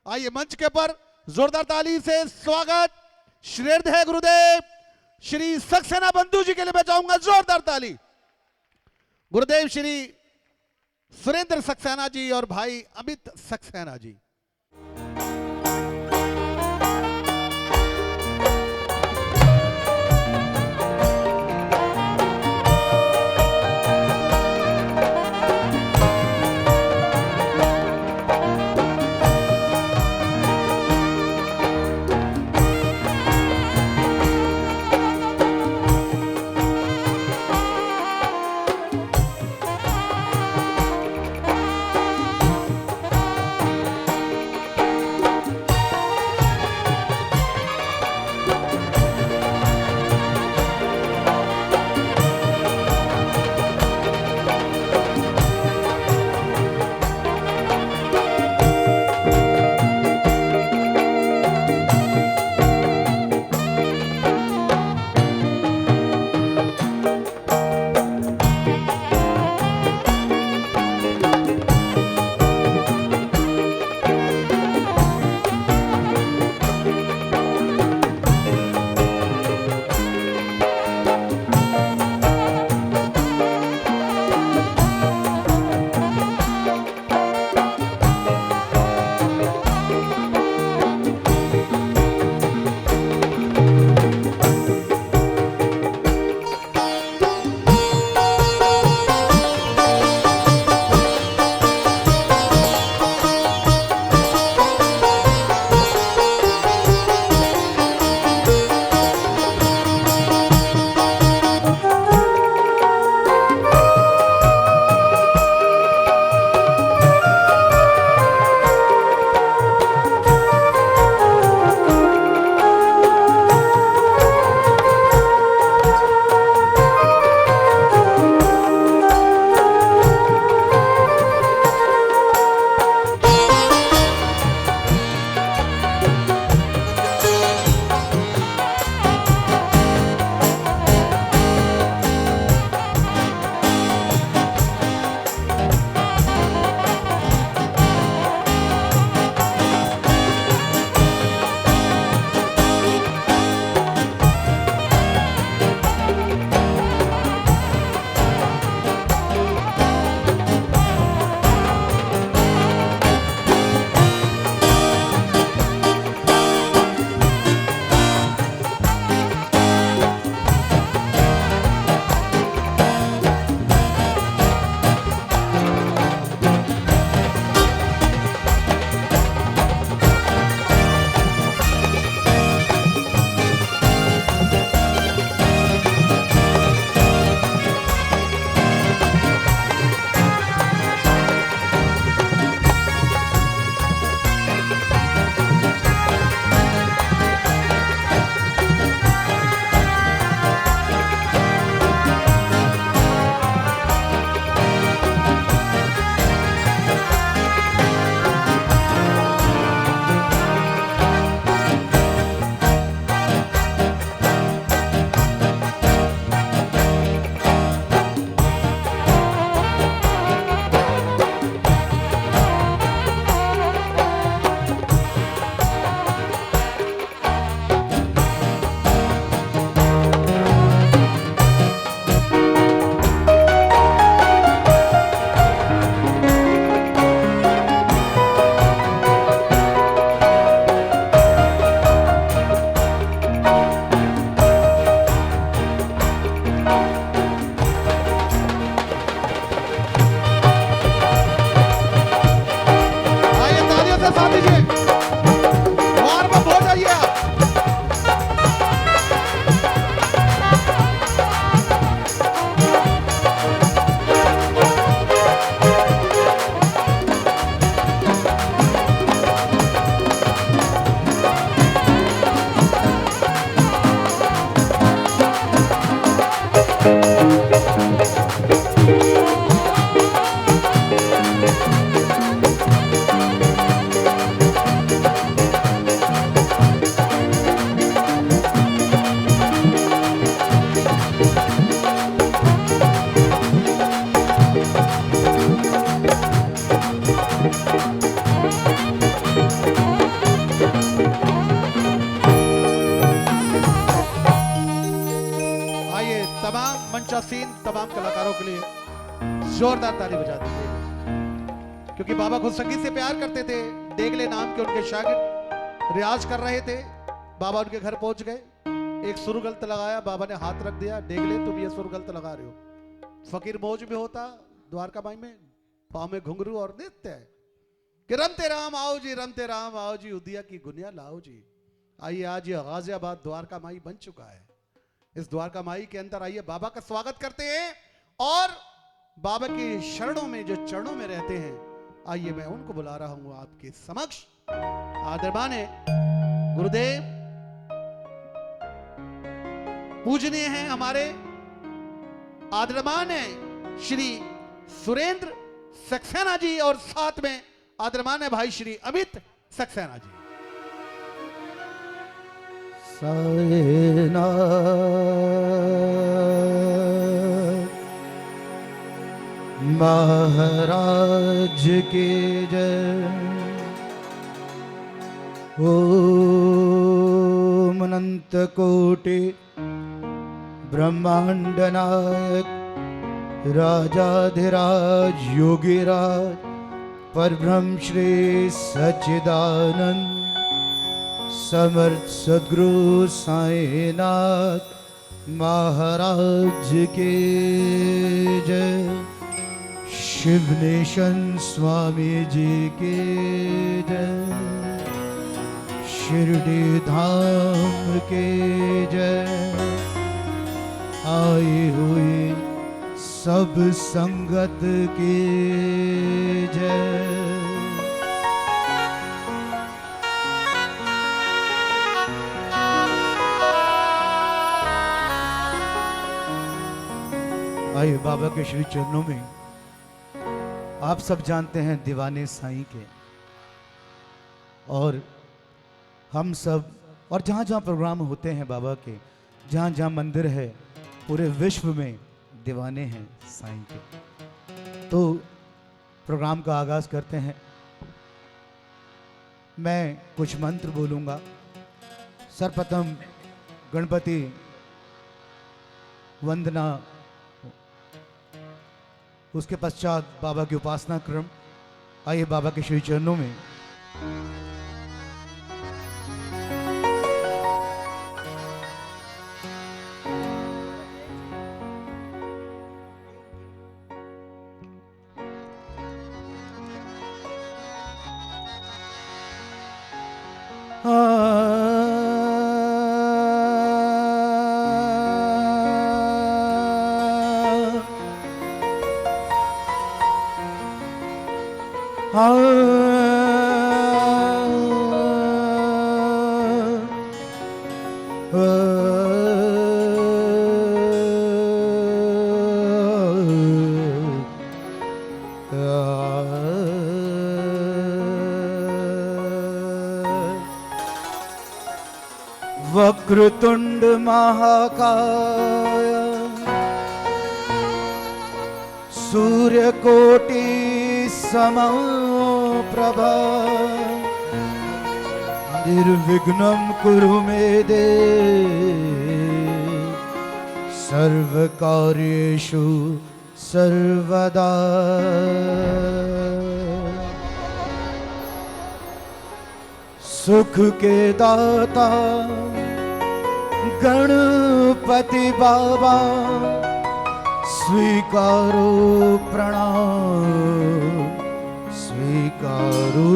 आइए मंच के पर जोरदार ताली से स्वागत। श्रीधर गुरुदेव श्री सक्सेना बंधु जी के लिए मैं चाहूंगा जोरदार ताली। गुरुदेव श्री सुरेंद्र सक्सेना जी और भाई अमित सक्सेना जी। उच्चासीन तमाम कलाकारों के लिए जोरदार ताली बजा दीजिए, क्योंकि बाबा खुद संगीत से प्यार करते थे। देगले नाम के उनके शागिर्द रियाज कर रहे थे। बाबा उनके घर पहुंच गए, एक सुर गलत लगाया, बाबा ने हाथ रख दिया, देगले तुम ये सुर गलत लगा रहे हो। फकीर मौज में होता द्वारका माई में, पाँव में घुंघरू और नृत्य है कि रमते राम आओ जी, रमते राम आओ जी, उदिया की गुनिया लाओ जी। आइए, आज ये गाजियाबाद द्वारका माई बन चुका है। इस द्वारका माई के अंदर आइए, बाबा का स्वागत करते हैं और बाबा के शरणों में जो चरणों में रहते हैं, आइए मैं उनको बुला रहा हूं आपके समक्ष। आदरमान्य गुरुदेव, पूजनीय हैं हमारे आदरमान्य श्री सुरेंद्र सक्सेना जी और साथ में आदरमान्य भाई श्री अमित सक्सेना जी। सायना महाराज के जय। ओम अनंत कोटि ब्रह्मांड नायक राजाधिराज योगीराज परब्रह्म श्री सच्चिदानंद समर्थ सद्गुरु साईनाथ महाराज के जय। शिवनेशन स्वामी जी के जय। शिरडी धाम के जय। आई हुई सब संगत के जय। आइए बाबा के श्री चरणों में। आप सब जानते हैं दीवाने साईं के, और हम सब और जहाँ जहाँ प्रोग्राम होते हैं बाबा के, जहाँ जहाँ मंदिर है, पूरे विश्व में दीवाने हैं साईं के। तो प्रोग्राम का आगाज करते हैं। मैं कुछ मंत्र बोलूँगा। सर्वप्रथम गणपति वंदना, उसके पश्चात बाबा की उपासना क्रम। आइए बाबा के श्री चरणों में। वक्रतुंड महाकाय सूर्यकोटि समप्रभा निर्विघ्नं कुरु मे देव सर्वकार्येषु सर्वदा। सुख के दाता गणपति बाबा स्वीकारो प्रणाम, स्वीकारो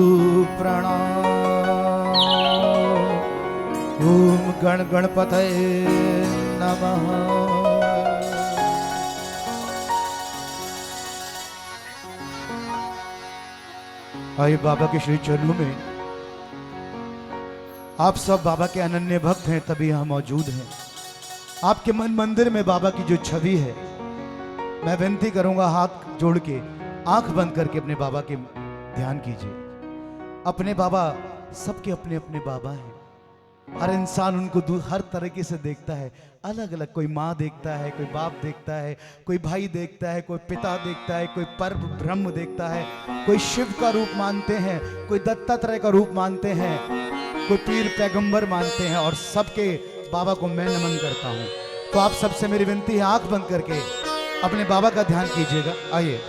प्रणाम। ओम गण गणपतये नमः। आइए बाबा के श्री चरणों में। आप सब बाबा के अनन्य भक्त हैं, तभी यहाँ मौजूद हैं। आपके मन मंदिर में बाबा की जो छवि है, मैं विनती करूंगा हाथ जोड़ के, आंख बंद करके अपने बाबा के ध्यान कीजिए। अपने बाबा सबके अपने अपने बाबा हैं। हर इंसान उनको हर तरीके से देखता है, अलग अलग। कोई माँ देखता है, कोई बाप देखता है, कोई भाई देखता है, कोई पिता देखता है, कोई पर ब्रह्म देखता है, कोई शिव का रूप मानते हैं, कोई दत्तात्रेय का रूप मानते हैं, कोई पीर पैगंबर मानते हैं। और सबके बाबा को मैं नमन करता हूँ। तो आप सबसे मेरी विनती है, आंख बंद करके अपने बाबा का ध्यान कीजिएगा। आइए।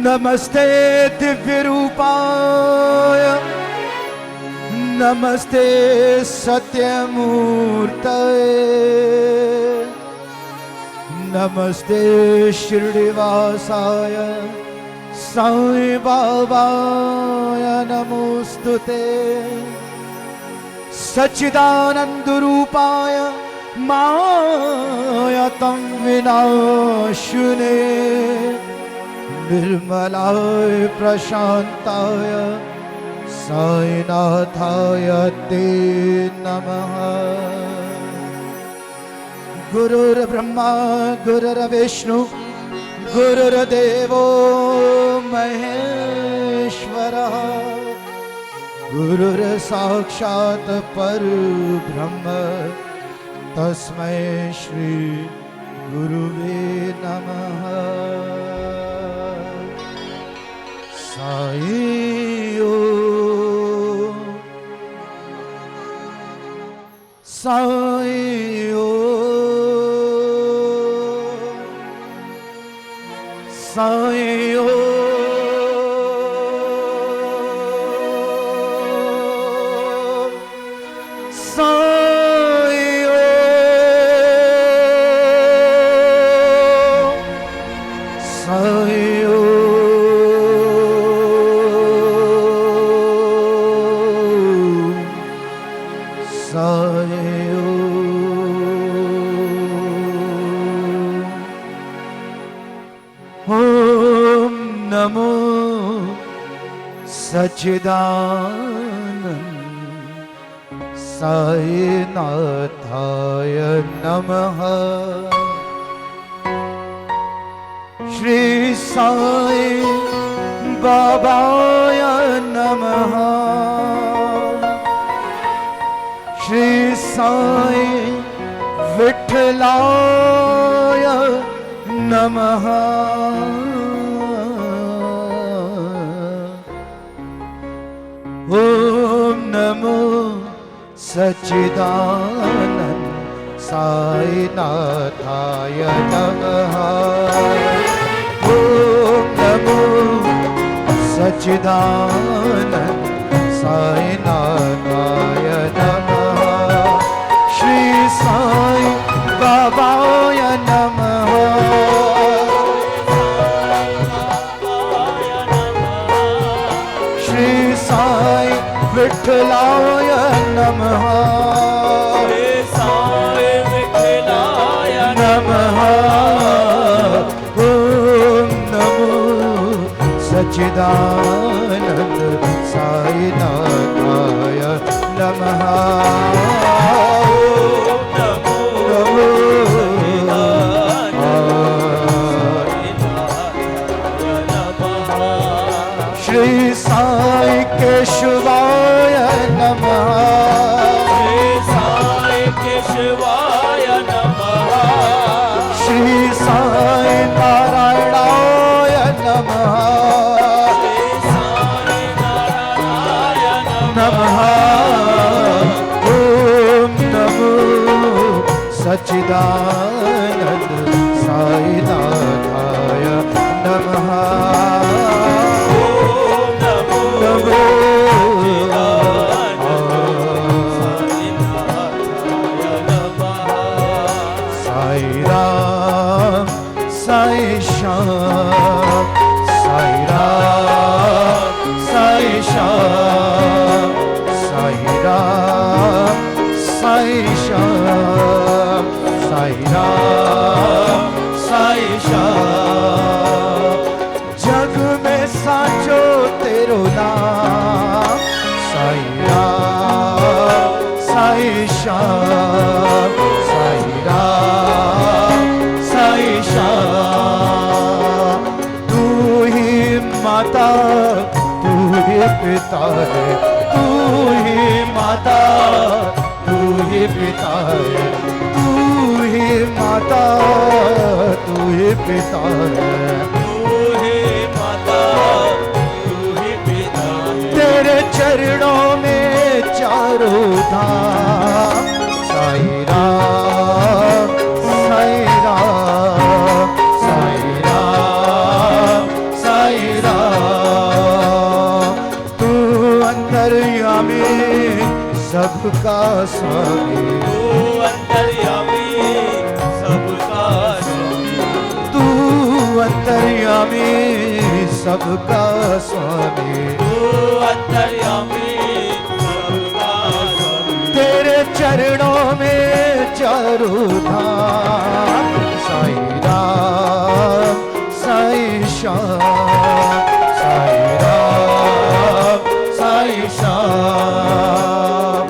नमस्ते दिव्य रूपाय, नमस्ते सत्यमूर्तये, नमस्ते शिरडिवासाय साईं बाबाय नमोस्तुते। सच्चिदानंद रूपाय मायातं विनाशिने, निर्मलाय प्रशांताय साईनाथाय ते नमः। गुरुर्ब्रह्मा गुरुर्विष्णु गुरुर्देवो महेश्वरः, गुरुर्साक्षात् परब्रह्म तस्मै श्री गुरुवे नमः। साई ओम, साई ओम, साई ओम, साई ओम, साई सच्चिदानंद साईनाथाय नमः। श्री साई बाबाय नमः। श्री साई विठलाय नमः। ओम नमो सच्चिदानंद साईनाथाय नमः। ओम नमो सच्चिदानंद साईनाथाय नमः। श्री साई बाबाय नमः। श्री साई विठलाय नमः। श्री साई विठलाय नमः। ओम नमो सच्चिदानंद साईनाथाय नमः। श्री साई केशवाय नमः। श्री साई केशवाय नमः। श्री साई नारायणाय नमः। श्री साई नारायणाय नमः। ओम नमो सच्चिदानंद साईनाथाय नमः। साई राम साई श्याम, साई राम साई श्याम, साई राम साई श्याम, साई राम साई श्याम। जग में साचो तेरो नाम, साई राम साई श्याम, साई राम साई श्याम। तू ही माता तू ही पिता है, तू ही माता माता तू ही पिता है, तू ही माता तू ही पिता है, तू ही माता तू ही पिता है। तेरे चरणों में चारों धाम। साईं राम साईं राम साईं राम साईं राम, तू अंतर्यामी सबका स्वामी, तू अंतर्यामी सबका स्वामी, तू अंतर्यामी सबका स्वामी, तू अंतर्यामी सबका स्वामी। तेरे चरणों में चारों धाम। साईं राम साईं श्याम साईं राम साईं श्याम।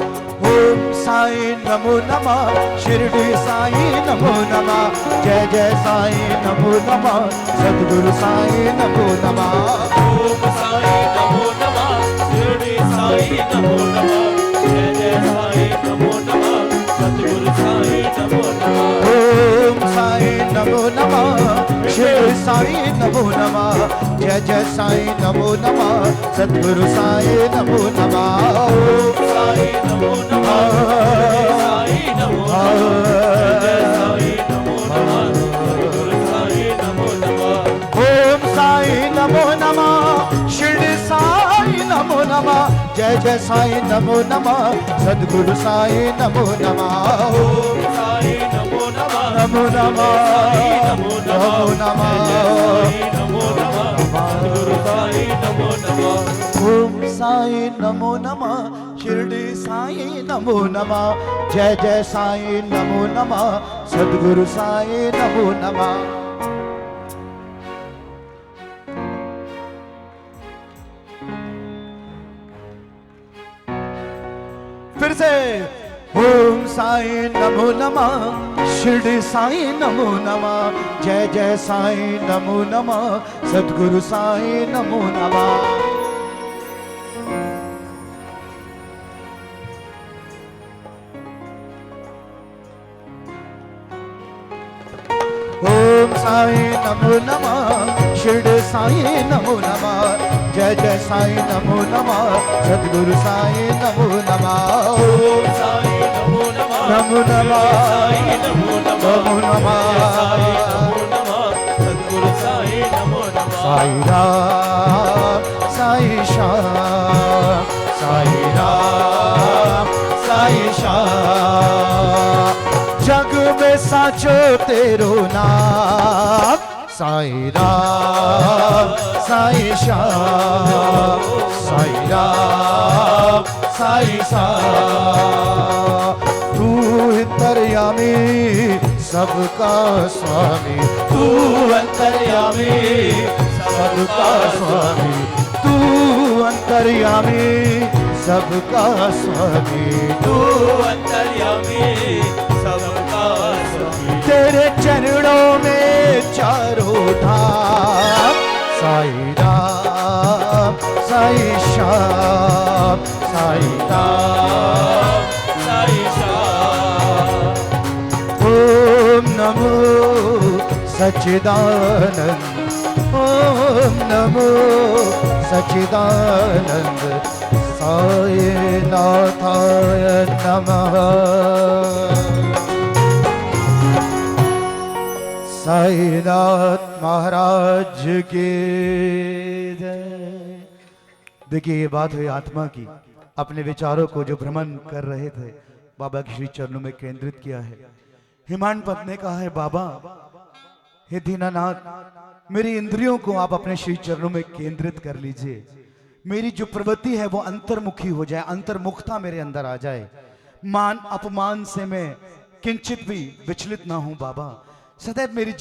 ओम साईं नमो नमः, शिरडी साईं नमो नमः, जय जय साईं नमो नमः, सद्गुरु साईं नमो नमः। ओम साईं नमो नमः, शिरडी साईं नमो नमः, जय जय साईं नमो नमः, सद्गुरु साईं नमो नमः। ओम साईं नमो नमः, शिव साईं नमो नमः, जय जय साईं नमो नमः, सद्गुरु साईं नमो नमः। ओम साईं नमो नमः, साईं नमो नमः, जय साईं नमो नमः, सद्गुरु साईं नमो नमः। ओम साईं नमो नमः, शिरडी साईं नमो नमः, जय जय साईं नमो नमः, सद्गुरु साईं नमो नमः। ओम साईं नमो नमः, नमो नमः नमो नमो नमः, नमः, नमो नमः, सद्गुरु साईं नमो नमः। ओम साईं नमो नमः, शिरडी साईं नमो नमः, जय जय साईं नमो नमः, सद्गुरु साईं नमो नमः। फिर से ओम साईं नमो नमः, शिरडी साईं नमो नमः, जय जय साईं नमो नमः, सद्गुरु साईं नमो नमः। ओम साईं नमो नमः, शिरडी साईं नमो नमः, जय जय साईं नमो नमः, सद्गुरु साईं नमो नमः। ओम साईं नमो नमः, नमो नमः साईं नमो नमः, नमो नमः, साईं नमो नमः, सद्गुरु साईं नमो नमः। साईं राम साईं श्याम साईं राम साईं श्याम, जग में साचो तेरो नाम। साईं राम साईं श्याम साईं राम साईं श्याम, तू अंतर्यामी सबका स्वामी, तू अंतर्यामी सबका स्वामी, तू अंतर्यामी सबका स्वामी, तू अंतर्यामी सबका स्वामी। तेरे चरणों में चारों धाम। साईं राम साईं श्याम साईं राम साईं श्याम। ओम नमो सच्चिदानंद, ओम नमो सच्चिदानंद, साईं नाथाय नमः। साईनाथ महाराज की जय। देखिए ये बात हुई आत्मा की, अपने विचारों को जो भ्रमण कर रहे थे बाबा के श्री चरणों में केंद्रित किया है। हिमानपत ने कहा है बाबा हे दीनानाथ, मेरी इंद्रियों को आप अपने श्री चरणों में केंद्रित कर लीजिए, मेरी जो प्रवृत्ति है वो अंतर्मुखी हो जाए, अंतर्मुखता मेरे अंदर आ जाए, मान अपमान से मैं किंचित भी विचलित ना हूं बाबा। सदैव मेरी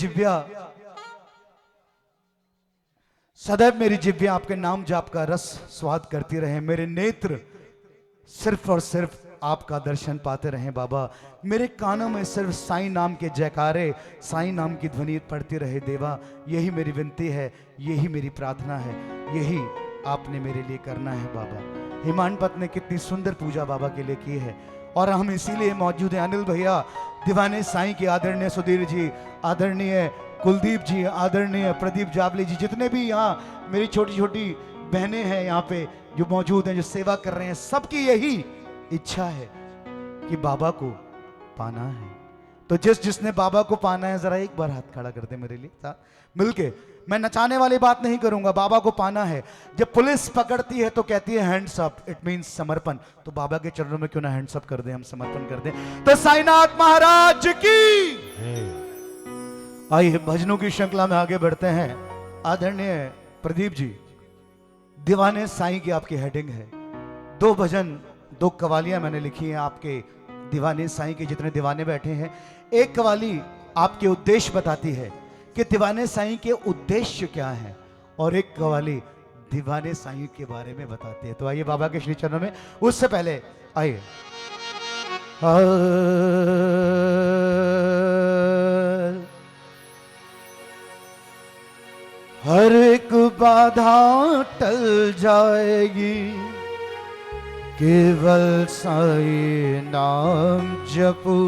जिव्या आपके नाम जाप का रस स्वाद करती रहे, मेरे नेत्र सिर्फ और सिर्फ आपका दर्शन पाते रहें बाबा, मेरे कानों में सिर्फ साईं नाम के जयकारे, साईं नाम की ध्वनि पड़ती रहे देवा। यही मेरी विनती है, यही मेरी प्रार्थना है, यही आपने मेरे लिए करना है बाबा। हिमानपत ने कितनी सुंदर पूजा बाबा के लिए की है और हम इसीलिए मौजूद हैं। अनिल भैया, दीवाने साईं के आदरणीय सुधीर जी, आदरणीय कुलदीप जी, आदरणीय प्रदीप जावले जी, जितने भी यहाँ मेरी छोटी छोटी बहनें हैं यहाँ पे जो मौजूद हैं, जो सेवा कर रहे हैं, सबकी यही इच्छा है कि बाबा को पाना है। तो जिसने बाबा को पाना है जरा एक बार हाथ खड़ा कर दे मेरे लिए साथ मिलके। मैं नचाने वाली बात नहीं करूंगा, बाबा को पाना है। जब पुलिस पकड़ती है तो कहती है हैंड्स अप, इट मींस समर्पण। तो बाबा के चरणों में क्यों ना हैंड्स अप कर दे, हम समर्पण कर दें। तो साईनाथ महाराज की आइए भजनों की श्रृंखला में आगे बढ़ते हैं। आदरणीय प्रदीप जी, दीवाने साईं की आपकी हेडिंग है। 2 भजन 2 कवालियां मैंने लिखी हैं आपके दीवाने साईं के जितने दीवाने बैठे हैं। एक कवाली आपके उद्देश्य बताती है कि दीवाने साईं के उद्देश्य क्या है, और एक कवाली दीवाने साईं के बारे में बताती है। तो आइए बाबा के श्री चरणों में। उससे पहले आइए हर एक बाधा टल जाएगी, केवल साईं नाम जपो।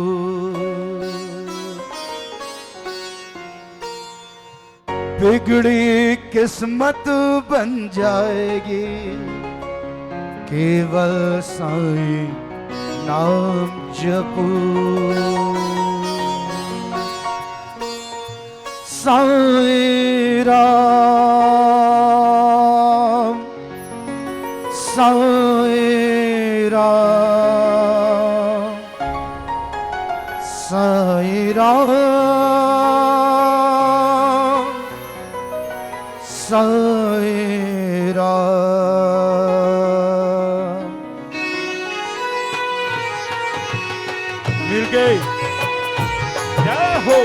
बिगड़ी किस्मत बन जाएगी, केवल साईं नाम जपो। साईं राम, साईं राम, साईं राम, साईं राम। मिल गई, जय हो।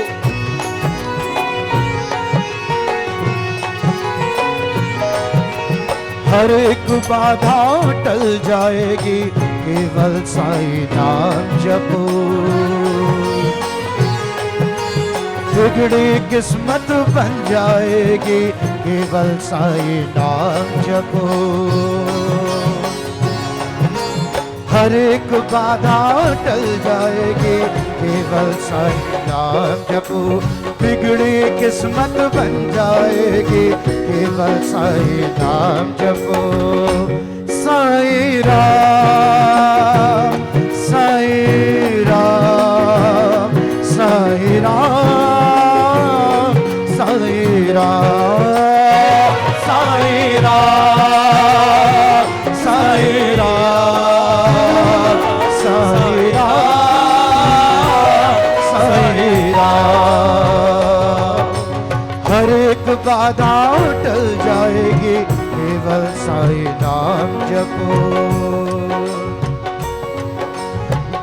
हर एक बाधा टल जाएगी, केवल साईं नाम जपो। बिगड़ी किस्मत बन जाएगी, केवल साईं नाम जपो। हर एक बाधा टल जाएगी, केवल साईं नाम जपो। बिगड़ी किस्मत बन जाएगी, केवल साईं नाम जपो। साईं राम, साईं राम, साईं राम, साईं राम, साईं राम, साईं राम, साईं राम, साईं राम। हर एक बाधा टल जाएगी, केवल साईं नाम जपो।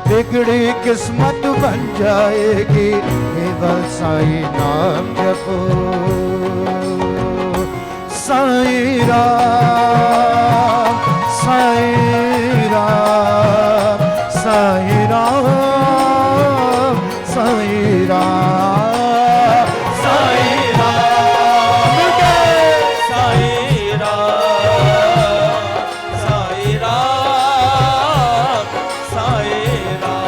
बिगड़ी किस्मत बन जाएगी, केवल साईं नाम जपो। साईं राम, साईं राम, साईं राम, साईं राम, साईं राम। साईं राम, साईं राम, साईं राम।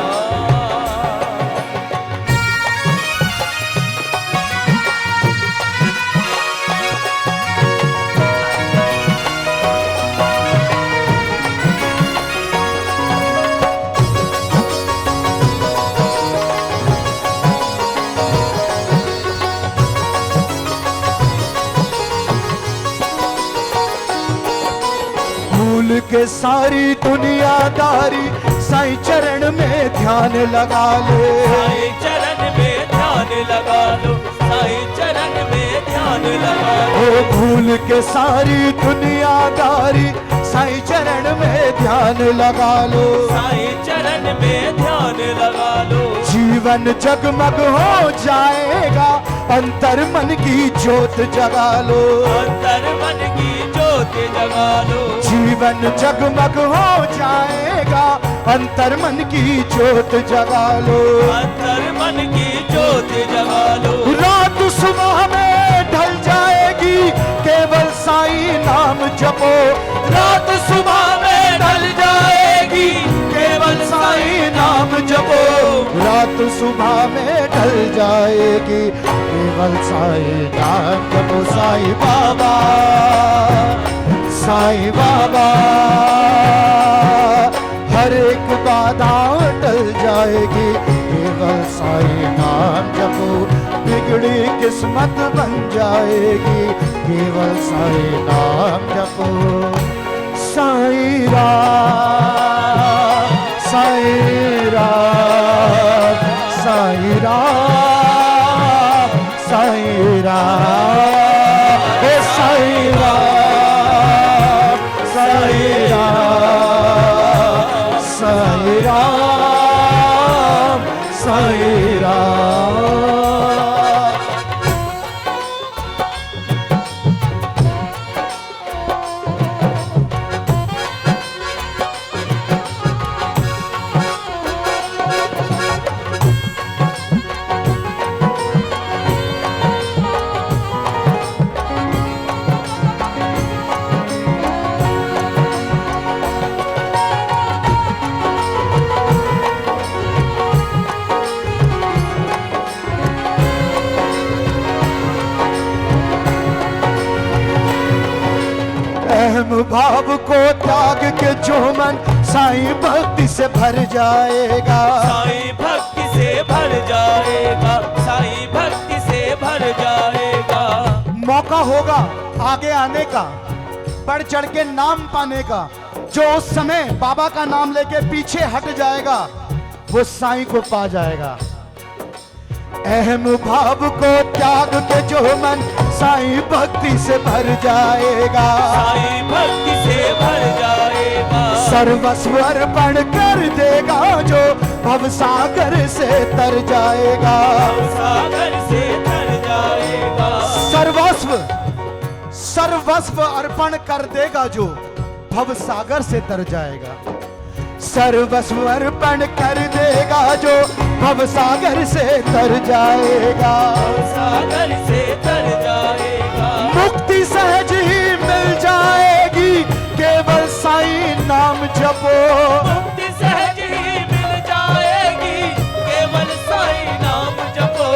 भूल के सारी दुनियादारी, साईं चरण में ध्यान लगा ले। साईं चरण में ध्यान लगा लो, साईं चरण में ध्यान लगा लो। ओ भूल के सारी दुनियादारी, साईं चरण में ध्यान लगा लो। साईं चरण में ध्यान लगा लो। जीवन जगमग हो जाएगा, अंतर मन की ज्योत जगा लो। अंतर मन की ज्योत जगा लो। जीवन जगमग हो जाएगा, अंतर मन की ज्योत जगा लो। अंतर मन की ज्योत जगा लो। रात सुबह में ढल जाएगी, केवल साईं नाम जपो। रात सुबह में ढल सुबह में ढल जाएगी। केवल साई नाम जपो साईं बाबा, साईं बाबा। हर एक बाधा टल जाएगी। केवल साईं नाम जपो, बिगड़ी किस्मत बन जाएगी। केवल साईं नाम जपो। साईं राम, साईं राम, साईं राम, साईं राम, हे साईं राम, साईं राम, साईं राम, साईं राम। अहम भाव को त्याग के जो मन साईं भक्ति से भर जाएगा। साईं भक्ति से भर जाएगा, साईं भक्ति से भर जाएगा। मौका होगा आगे आने का, बढ़ चढ़ के नाम पाने का। जो उस समय बाबा का नाम लेके पीछे हट जाएगा वो साईं को पा जाएगा। अहम भाव को त्याग के जो मन साईं भक्ति से भर जाएगा। साईं भक्ति से भर जाएगा। सर्वस्व अर्पण कर देगा जो भव सागर से तर जाएगा। सागर से तर जाएगा। सर्वस्व, सर्वस्व अर्पण कर देगा जो भव सागर से तर जाएगा। सर्वस्व अर्पण कर देगा जो भव सागर से तर जाएगा। सागर से तर जाएगा। मुक्ति सहज ही मिल जाएगी। केवल साईं नाम जपो। मुक्ति सहज ही मिल जाएगी। केवल साईं नाम जपो।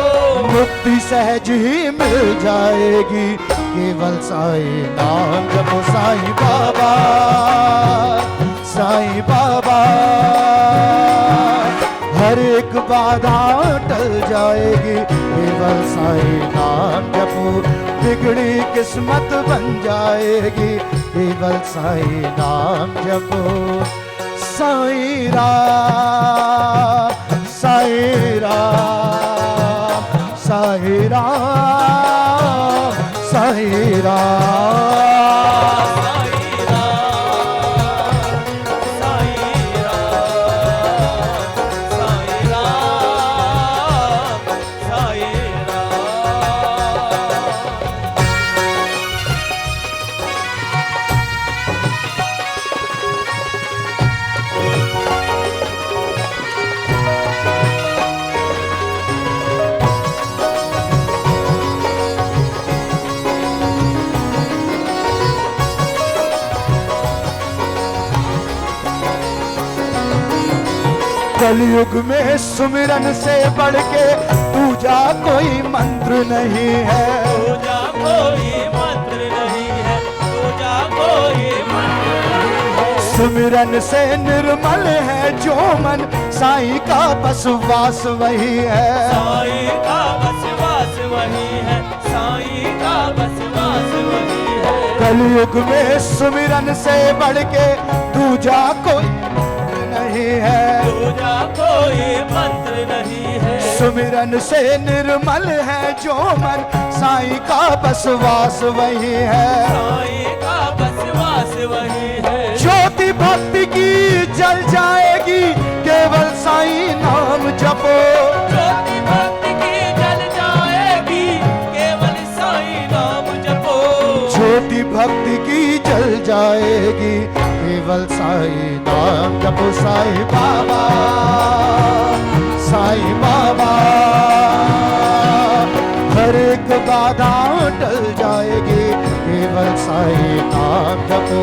मुक्ति सहज ही मिल जाएगी। केवल साईं नाम जपो। साईं बाबा, साईं बाबा। हर एक बाधा टल जाएगी। केवल साईं नाम जपो, बिगड़ी किस्मत बन जाएगी। केवल साईं नाम जपो। साईं राम, साईं राम, साईं राम, साईं राम। कलयुग में सुमिरन से बढ़ के पूजा कोई मंत्र नहीं है। पूजा कोई मंत्र नहीं है। पूजा कोई मंत्र नहीं है। सुमिरन से निर्मल है जो मन, साईं का बस वास वही है। साईं का बस वास वही है। साईं का बस वास वही है। कलयुग में सुमिरन से बढ़ के पूजा कोई नहीं है। पूजा कोई मंत्र नहीं है। सुमिरन से निर्मल है जो मन, साईं का बस वास वही है। साईं का बस वास वही है। ज्योति भक्ति की जल जाएगी। केवल साईं नाम जपो। ज्योति भक्ति की जल जाएगी। केवल साईं नाम जपो। ज्योति भक्ति की जल जाएगी। केवल साईं नाम जपो। साईं बाबा, साईं बाबा। हर एक बाधा टल जाएगी। केवल साईं नाम जपो,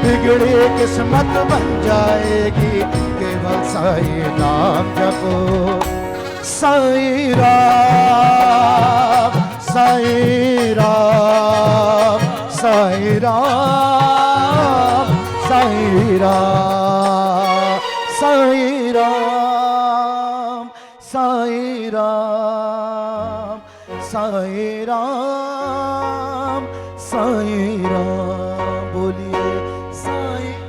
बिगड़ी किस्मत बन जाएगी। केवल साईं नाम जपो। साईं राम साईं राम साईं राम साईं राम साईं राम साईं राम साईं राम साईं राम बोलिए साईं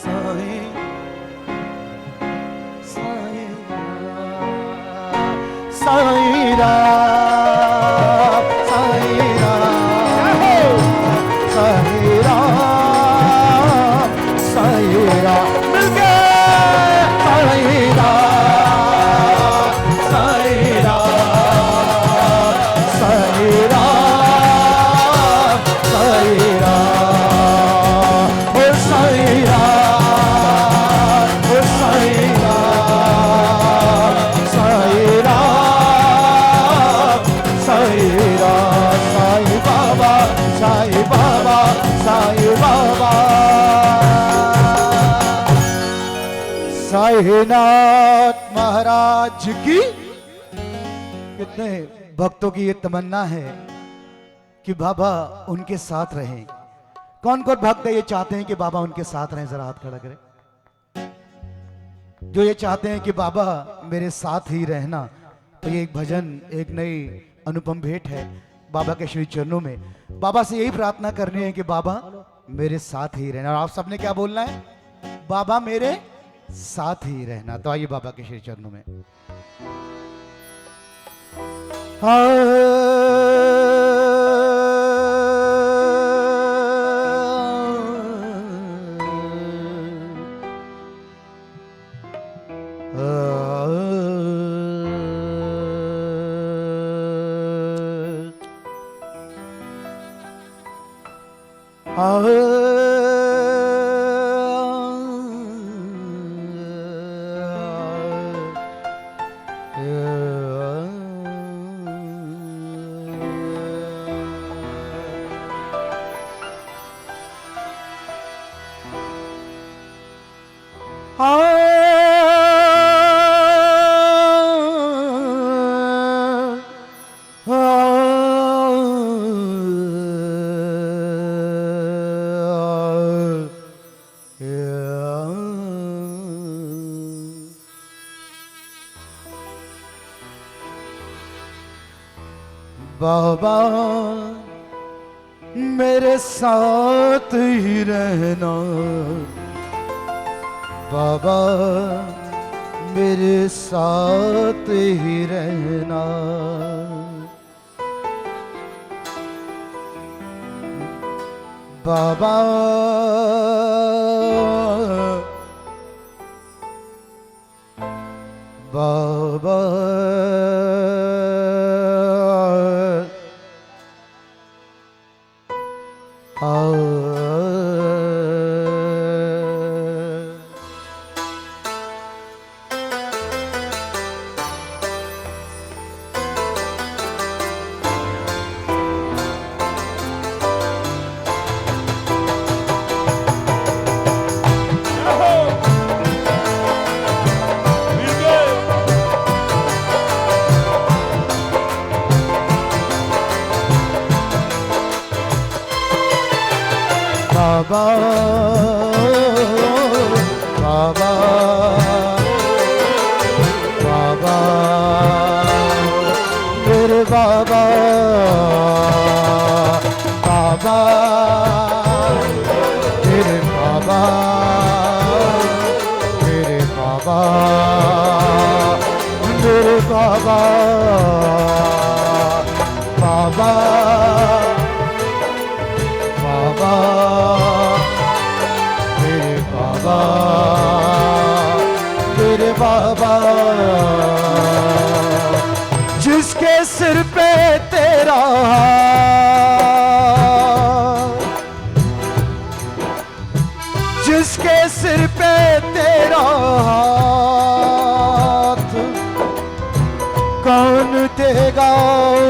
साईं साईं साईं राम साईं राम साईं राम साईं राम मिल गए साईं राम साईं राम साईं राम साईं राम ओ साईं राम ओ साईं राम साईं राम साईं राम साईं बाबा साईं बाबा साईं बाबा साईनाथ महाराज की। कितने भक्तों की ये तमन्ना है कि बाबा उनके साथ रहें। कौन कौन भक्त ये चाहते हैं कि बाबा उनके साथ रहें, जरा हाथ खड़ा करें। जो ये चाहते हैं कि बाबा मेरे साथ ही रहना, तो ये एक भजन, एक नई अनुपम भेंट है बाबा के श्री चरणों में। बाबा से यही प्रार्थना करनी है कि बाबा मेरे साथ ही रहना। और आप सबने क्या बोलना है? बाबा मेरे साथ ही रहना। तो आइए बाबा के श्री चरणों में। बाबा मेरे साथ ही रहना, बाबा मेरे साथ ही रहना, बाबा बाबा बाबा बाबा बाबा मेरे बाबा बाबा मेरे बाबा मेरे बाबा मेरे बाबा बाबा बाबा मेरे बाबा मेरे बाबा, जिसके सिर पे तेरा हाथ, जिसके सिर पे तेरा हाथ, कौन देगा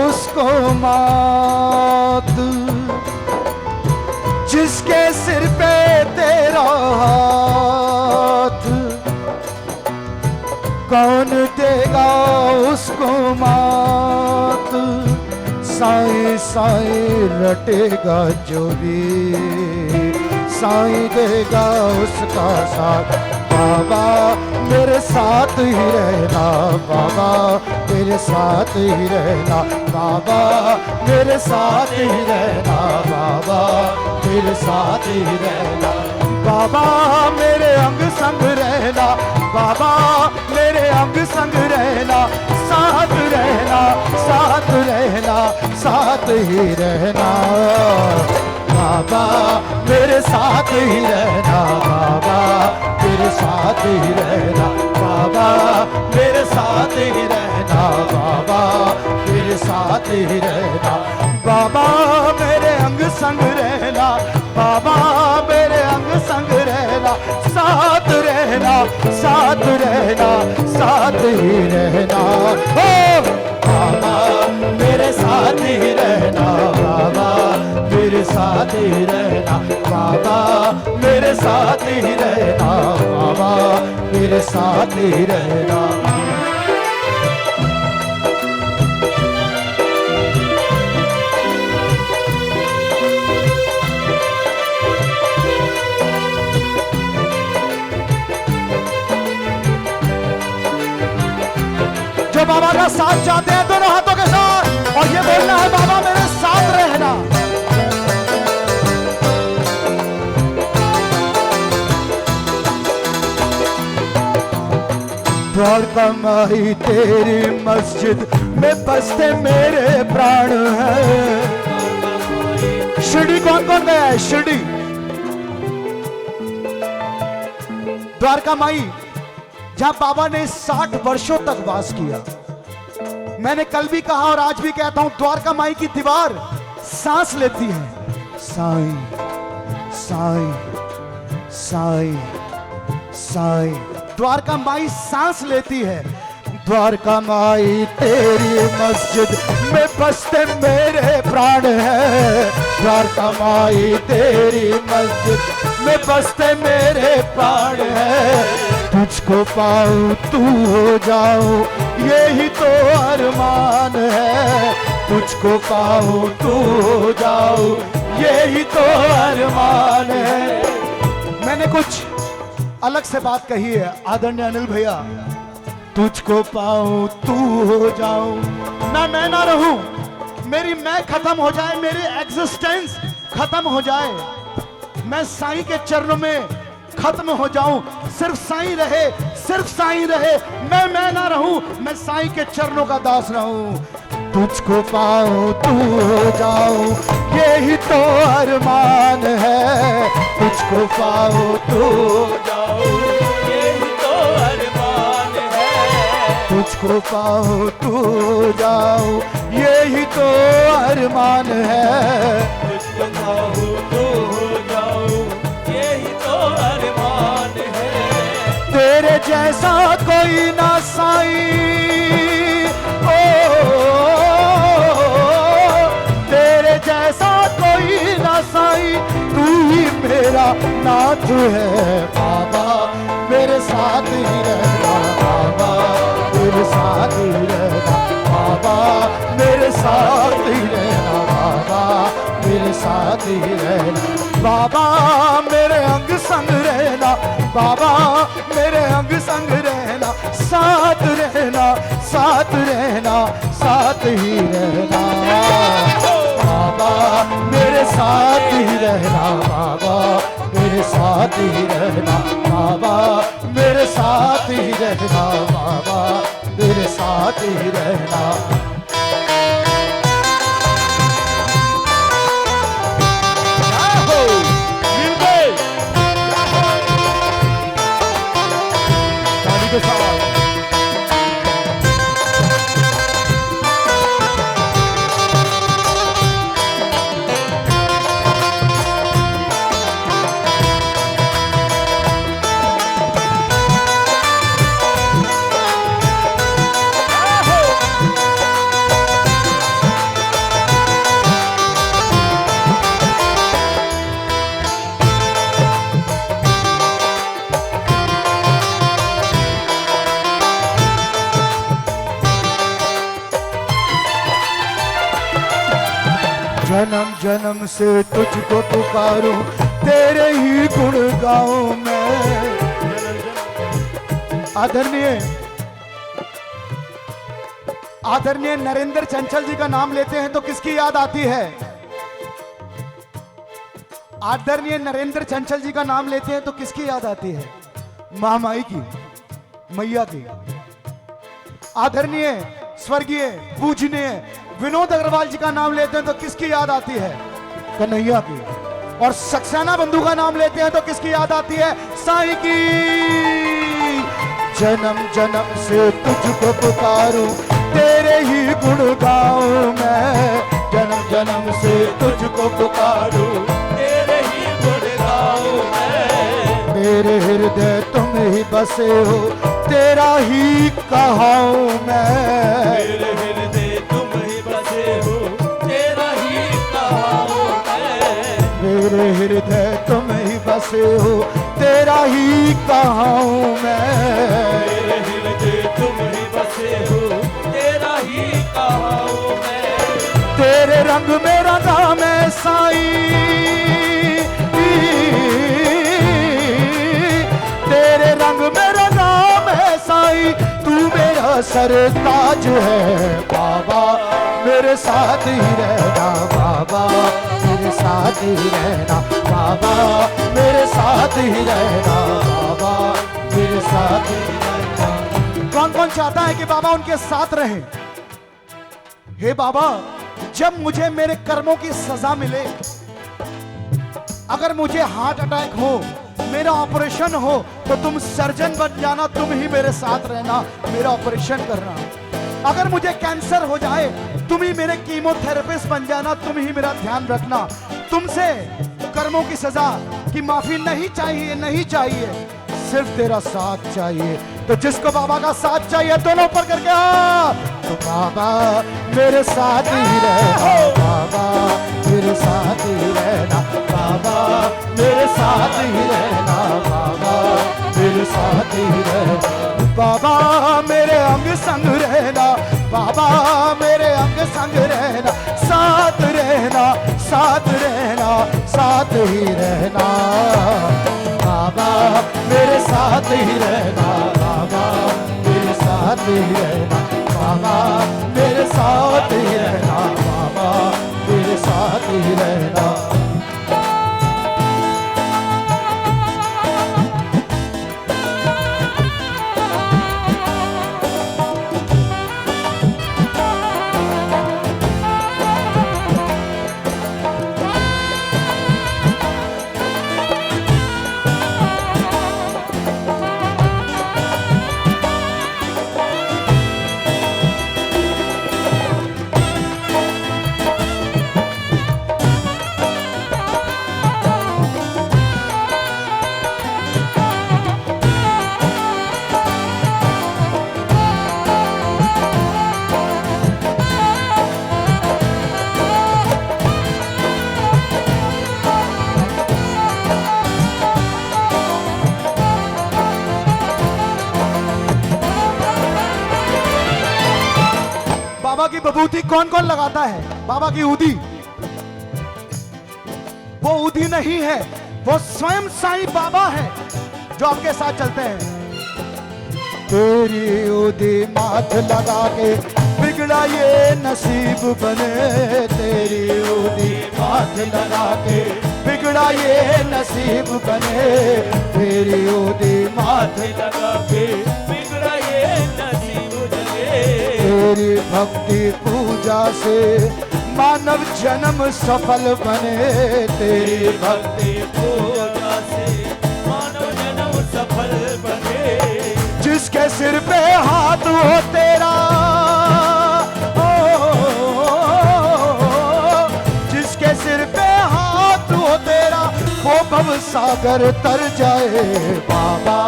उसको मात, जिसके सिर पे तेरा हाथ, गो मात, साईं साईं रटेगा जो भी, साईं देगा उसका साथ। बाबा मेरे साथ ही रहना, बाबा मेरे साथ ही रहना, बाबा मेरे साथ ही रहना, बाबा मेरे साथ ही रहना, बाबा मेरे अंग संग रहना, बाबा मेरे अंग संग रहना, साथ रहना, साथ रहना, साथ ही रहना, बाबा मेरे साथ ही रहना, बाबा मेरे साथ ही रहना, बाबा मेरे साथ ही रहना, बाबा मेरे साथ ही रहना, बाबा मेरे अंग संग रहना, बाबा मेरे अंग संग रहना, साथ रहना, साथ रहना, साथ ही रहना, ओ बाबा मेरे साथ ही रहना, बाबा मेरे साथ ही रहना, बाबा मेरे साथ ही रहना, बाबा मेरे साथ ही रहना। जो बाबा का साथ चाहते हैं दोनों हाथों के साथ, और ये बोलना है बाबा मेरे साथ रहना। द्वारका माई तेरी मस्जिद में बसते मेरे प्राण हैं। शिरडी कौन कौन गया है? शिरडी द्वारका माई जहां बाबा ने 60 वर्षों तक वास किया। मैंने कल भी कहा और आज भी कहता हूं, द्वारका माई की दीवार सांस लेती है, साईं साईं साईं साईं। द्वारका माई सांस लेती है। द्वारका माई तेरी मस्जिद में बसते मेरे प्राण है। द्वारका माई तेरी मस्जिद में बसते मेरे प्राण है। तुझको पाऊं तू हो जाऊं यही तो अरमान है। तुझको पाऊं तू हो जाऊं यही तो अरमान है। मैंने कुछ अलग से बात कही है आदरणीय अनिल भैया। तुझको पाऊं तू हो जाऊं, ना मैं ना रहूं, मेरी मैं खत्म हो जाए, मेरी एग्जिस्टेंस खत्म हो जाए, मैं साईं के चरणों में खत्म हो जाऊं, सिर्फ साईं रहे, सिर्फ साईं रहे, मैं ना रहूं, मैं साईं के चरणों का दास रहूं। तुझको पाऊं तू हो जाऊं यही तो अरमान है। तुझको पाऊं तू हो जाऊं यही तो अरमान है। तुझको पाऊं तू हो जाऊं यही तो अरमान है। तुझको पाऊं तू हो जाऊं यही तो अरमान है। तेरे जैसा कोई ना साईं, तेरे जैसा कोई ना साईं, तू ही मेरा नाथ है। बाबा मेरे साथ ही रहना, बाबा मेरे साथ ही रहना, बाबा मेरे साथ ही रहना, बाबा मेरे साथ ही रहना, बाबा मेरे अंग संग रहना, बाबा मेरे अंग संग रहना, साथ रहना, साथ रहना, साथ ही रहना, बाबा मेरे साथ ही रहना, बाबा मेरे साथ ही रहना, बाबा मेरे साथ ही रहना, बाबा मेरे साथ ही रहना। के साथ जन्म जन्म से तुझको पुकारूं, तेरे ही गुण गाऊं मैं। आदरणीय नरेंद्र चंचल जी का नाम लेते हैं तो किसकी याद आती है? आदरणीय नरेंद्र चंचल जी का नाम लेते हैं तो किसकी याद आती है? महामाई की, मैया की। आदरणीय स्वर्गीय पूजनीय विनोद अग्रवाल जी का नाम लेते हैं तो किसकी याद आती है? कन्हैया की। और सक्सेना बंधु का नाम लेते हैं तो किसकी याद आती है? साईं की। जन्म जन्म से तुझको पुकारूं, तेरे ही गुण गाऊं मैं। जन्म जन्म से तुझको पुकारूं, तेरे ही गुण गाऊं मैं। मेरे हृदय तुम ही बसे हो, तेरा ही कहाऊं मैं। मेरे हृदय तुम ही बसे हो, तेरा ही कहाऊं मैं। मेरे हृदय तुम ही बसे हो, तेरा ही कहाऊं मैं। मेरे हृदय तुम ही बसे हो, तेरा ही कहाऊं मैं। तेरे रंग में रंगा मैं साईं, तेरे रंग में रंगा मैं साईं, तू मेरा सरताज है। बाबा मेरे साथ ही रहना, बाबा मेरे साथ ही रहना, बाबा मेरे साथ ही रहना, बाबा मेरे साथ ही रहना। कौन कौन चाहता है कि बाबा उनके साथ रहे? हे बाबा, जब मुझे मेरे कर्मों की सजा मिले, अगर मुझे हार्ट अटैक हो, मेरा ऑपरेशन हो, तो तुम सर्जन बन जाना, तुम ही मेरे साथ रहना, मेरा ऑपरेशन करना। अगर मुझे कैंसर हो जाए, तुम ही मेरे कीमोथेरेपिस्ट बन जाना, तुम ही मेरा ध्यान रखना। तुमसे कर्मों की सजा की माफी नहीं चाहिए, नहीं चाहिए, सिर्फ तेरा साथ चाहिए। तो जिसको बाबा का साथ चाहिए दोनों ऊपर करके तो बाबा मेरे साथ ही रहना, बाबा मेरे साथ ही रहना, बाबा मेरे साथ ही रहना, बाबा मेरे साथ ही रहना। बाबा मेरे अंग संग रहना, बाबा मेरे अंग संग रहना, साथ रहना, साथ रहना, साथ ही रहना। बाबा मेरे साथ ही रहना, बाबा मेरे साथ ही रहना, बाबा मेरे साथ ही रहना, बाबा मेरे साथ ही रहना। बाबा की बबूती कौन कौन लगाता है? बाबा की ऊदी, वो ऊदी नहीं है, वो स्वयं साईं बाबा है जो आपके साथ चलते हैं। तेरी ऊदी माथ लगा के बिगड़ा ये नसीब बने, तेरी ऊदी माथ लगा के बिगड़ा ये नसीब बने, तेरी ऊदी माथ लगा के बिगड़ा ये नसीब जगे। तेरी भक्ति पूजा से मानव जन्म सफल बने, तेरी भक्ति पूजा से मानव जन्म सफल बने। जिसके सिर पे हाथ हो तेरा, जिसके सिर पे हाथ हो तेरा, वो भव सागर तर जाए। बाबा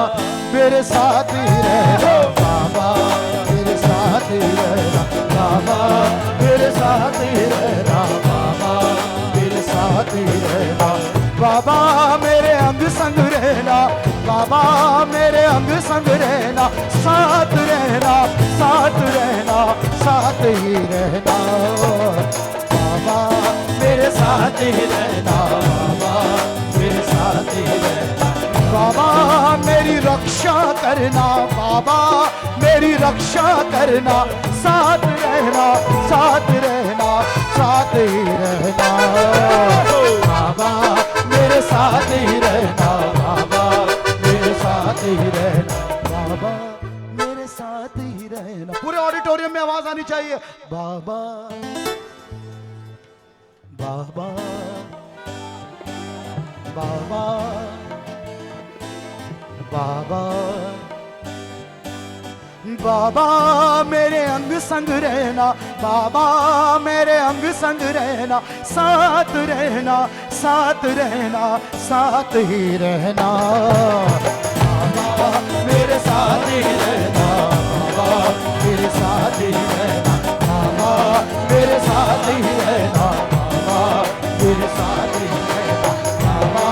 मेरे साथ ही रहना, बाबा मेरे साथ ही रहना, बाबा मेरे साथ ही रहना, बाबा मेरे साथ ही रहना, बाबा मेरे अंग संग रहना, बाबा मेरे अंग संग रहना, साथ रहना, साथ रहना, साथ ही रहना, बाबा मेरे साथ ही रहना बाबा, मेरे साथ ही रहना बाबा, मेरी रक्षा करना बाबा, मेरी रक्षा करना, साथ रहना, साथ रहना, साथ ही रहना बाबा, मेरे साथ ही रहना बाबा, मेरे साथ ही रहना बाबा, मेरे साथ ही रहना। पूरे ऑडिटोरियम में आवाज आनी चाहिए बाबा बाबा बाबा बाबा बाबा, मेरे अंग संग रहना बाबा, मेरे अंग संग रहना, साथ रहना, साथ रहना, साथ ही रहना बाबा, मेरे साथ ही रहना बाबा, मेरे साथ ही रहना बाबा, मेरे साथ ही रहना बाबा, मेरे साथ ही रहना बाबा,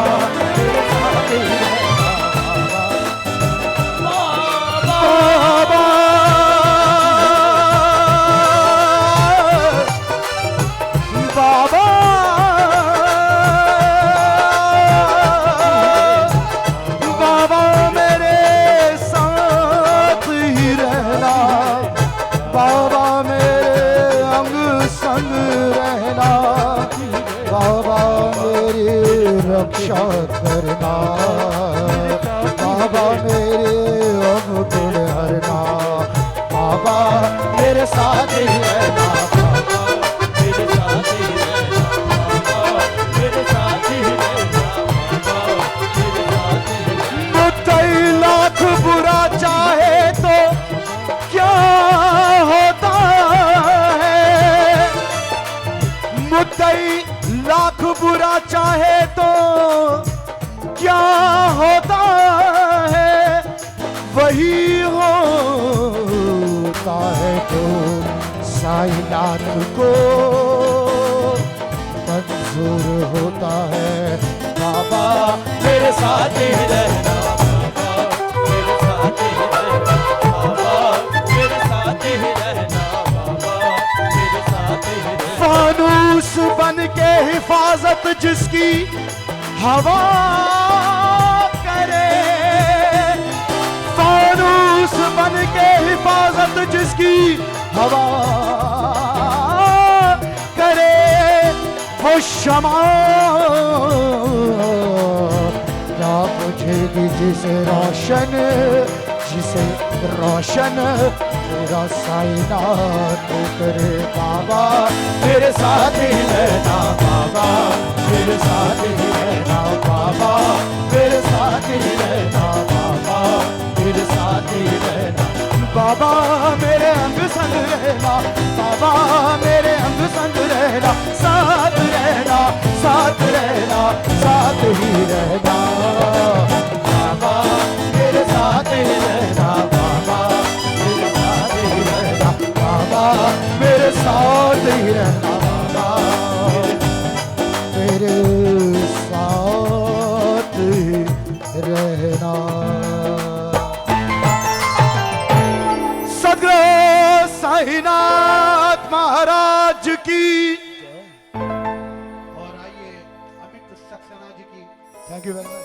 मेरे साथ ही रहना रक्षा करना बाबा, मेरे अवगुण हरना बाबा, मेरे साथ ही रहना बाबा, मेरे साथ ही रहना बाबा, मेरे साथ ही रहना बाबा, मेरे साथ ही रहना। मुद्दई लाख बुरा चाहे तो क्या होता है, मुद्दई लाख बुरा चाहे तो क्या होता है, वही होता है तो साईनाथ को मंजूर होता है बाबा, मेरे साथ ही रहना बाबा, मेरे साथ ही रहना बाबा, मेरे साथ ही रहना बाबा, मेरे साथ ही रहना। फानूस बन के हिफाजत जिसकी हवा करे, फानूस बन के हिफाजत जिसकी हवा करे, वो शमा ना बुझेगी जिसे रोशन, जिसे रोशन मेरा साईनाथ करे बाबा, मेरे साथ ही रहना बाबा, मेरे साथ ही रहना बाबा, मेरे साथ ही रहना बाबा, मेरे साथ ही रहना बाबा, मेरे अंग संग रहना बाबा, मेरे अंग संग रहना, साथ रहना, साथ रहना, साथ ही रहना बाबा, मेरे साथ ही रहना बाबा, मेरे साथ ही रहना बाबा, मेरे साथ ही रहना बाबा, मेरे साथ ही रहना। सदगुरु साईनाथ महाराज की। और आइए अमित सक्सेना जी की। Thank you very much.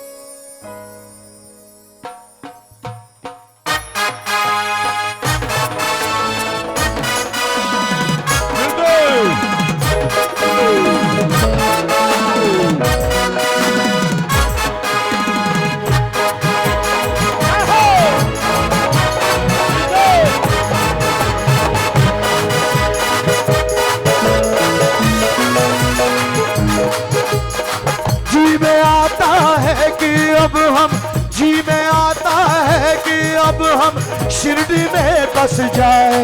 अब हम शिरडी में बस जाए,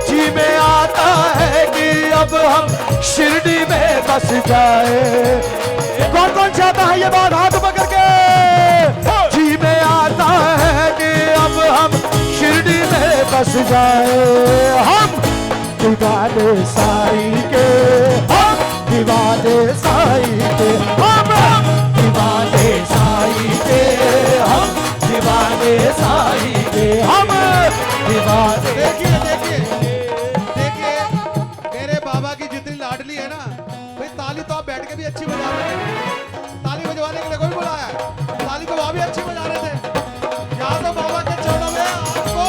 जी में आता है कि अब हम शिरडी में बस जाए। कौन कौन चाहता है ये बात हाथ पकड़ के? जी में आता है कि अब हम शिरडी में बस जाए। हम दीवाने साई के, हम दीवाने साई के, हम दीवाने साई के, हम दीवाने साई के, हम दीवाने। देखिए देखिए देखिए, मेरे बाबा की जितनी लाडली है ना भाई, ताली तो आप बैठ के भी अच्छी बजा रहे थे, ताली बजवाने के लिए कोई बुलाया है? ताली तो वहां भी अच्छी बजा रहे थे। यहाँ तो बाबा के चरणों में आपको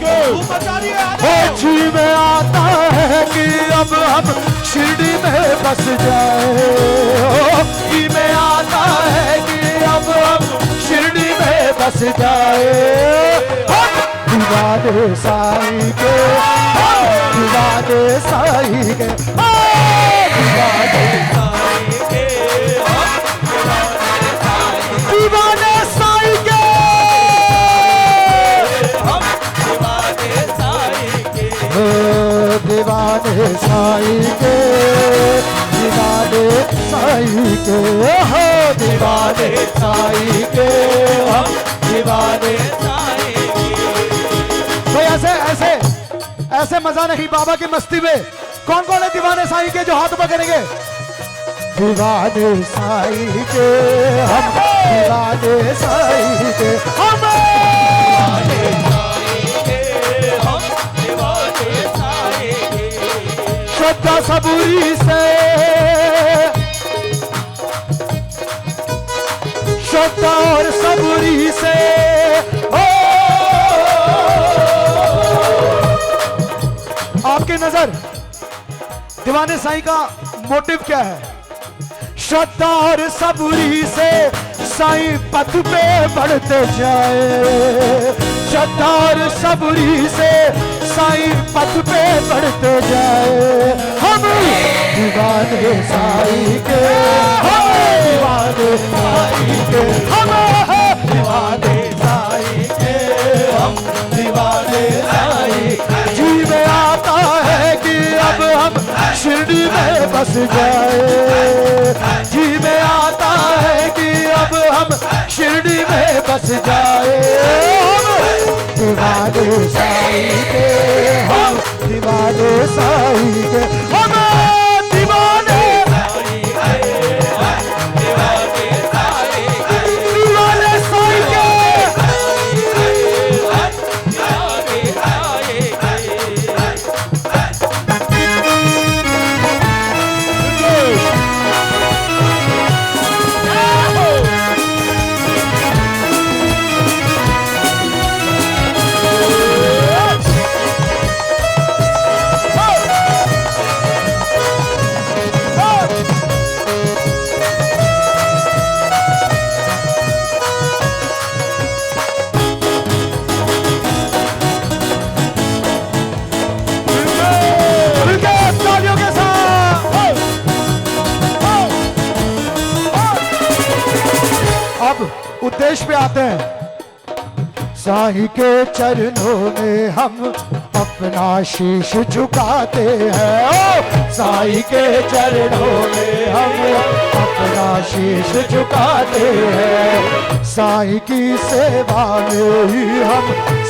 धूम मचा रही है। हो जी में आता है कि अब हम शिरडी में बस जाए, हो जी में आता है कि अब हम शिरडी में बस जाए। दीवाने साईं के, दीवाने साईं के, दीवाने साईं के, दीवाने साईं के, हम दीवाने साईं के, दीवाने साईं के, दीवाने साईं के, हो दीवाने साईं के, हम दीवाने साईं के। तो ऐसे ऐसे मजा नहीं बाबा की मस्ती में। कौन कौन है दीवाने साईं के जो हाथ पकड़ेंगे? दीवाने साईं के, हम दीवाने साईं के, हम दीवाने साईं के, हम दीवाने साईं के। श्रद्धा सबूरी से, श्रद्धा और सबूरी से, ओ आपकी नजर दीवाने साईं का मोटिव क्या है? श्रद्धा और सबूरी से साईं पथ पे बढ़ते जाए, श्रद्धा और सबूरी से साईं पथ पे बढ़ते जाए। हम दीवाने साईं के, हम दीवाने साईं के, हम दीवाने साईं के, हम दीवाने साईं के। जी में आता है कि अब हम शिरडी में बस जाए, जी में आता है कि अब हम शिरडी में बस जाए। हम दीवाने साईं के, हम दीवाने साईं के, हम दीवाने साईं के, हम दीवाने साईं के, दीवाने साईं के। दीवाने साईं मिलके तालियों के साथ अब उद्देश्य पे आते हैं। साईं के चरणों में हम अपना शीश झुकाते हैं, ओ साईं के चरणों में हम अपना शीश झुकाते हैं। साईं की सेवा में ही हम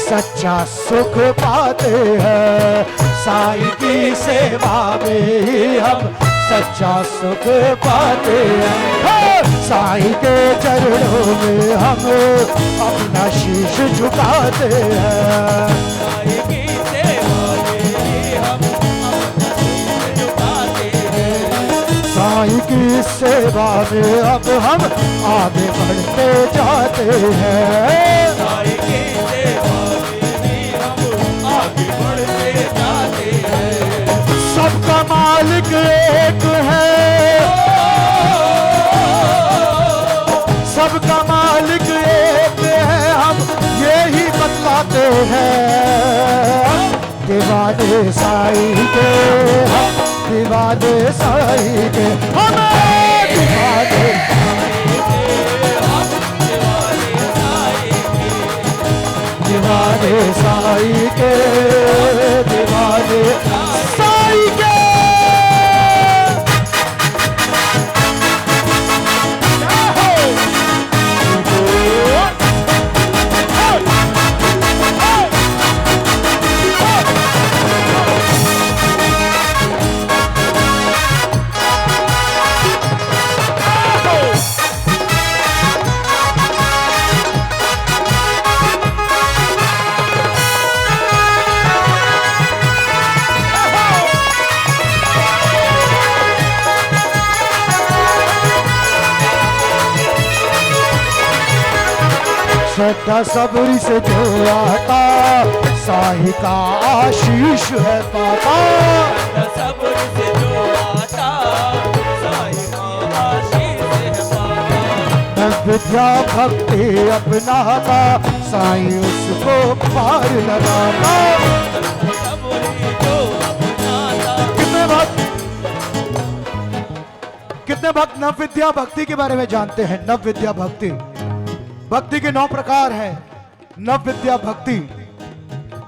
सच्चा सुख पाते हैं, साईं की सेवा में ही हम सच्चा सुख पाते हैं। साईं के चरणों में हम अपना शीश झुकाते हैं। साईं की सेवा में हम अपना शीश झुकाते हैं। साईं की सेवा में अब हम आगे बढ़ते जाते हैं। साईं की सेवा में हम आगे बढ़ते जाते हैं। सबका मालिक एक है, सबका मालिक एक है, हम यही बतलाते हैं। दीवाने साईं के, हम दीवाने साईं के, हम दीवाने दीवाने साईं के, दीवाने साईं के। श्रद्धा सब्र से जो आता साईं का आशीष है पाता। सब्र से जो आता साईं का आशीष है पाता। विद्या भक्ति अपनाता साईं उसको पार लगाता। कितने भक्त नव विद्या भक्ति के बारे में जानते हैं? नव विद्या भक्ति, भक्ति के 9 प्रकार हैं। नव विद्या भक्ति,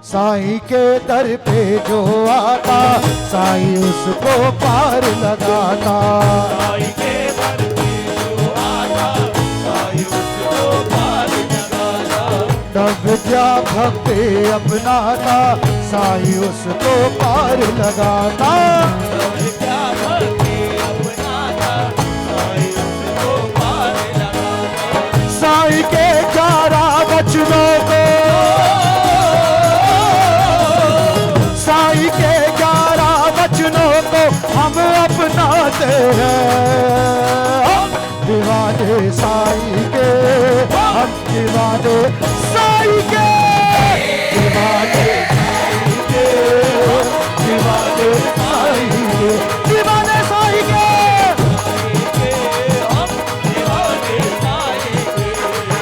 साईं के दर पे जो आता साईं उसको पार लगाता। साईं के दर पे जो आता साईं उसको पार लगाता। नव विद्या भक्ति अपनाता साईं उसको पार लगाता। नव विद्या भक्ति अपनाता साईं उसको पार लगाता। साईं के 11 वचनों को, साईं के 11 वचनों को हम अपनाते हैं। हम दीवाने साईं के, हम दीवाने साईं के, दीवाने साईं के, दीवाने साईं के, दीवाने साईं के। हम दीवाने साईं के।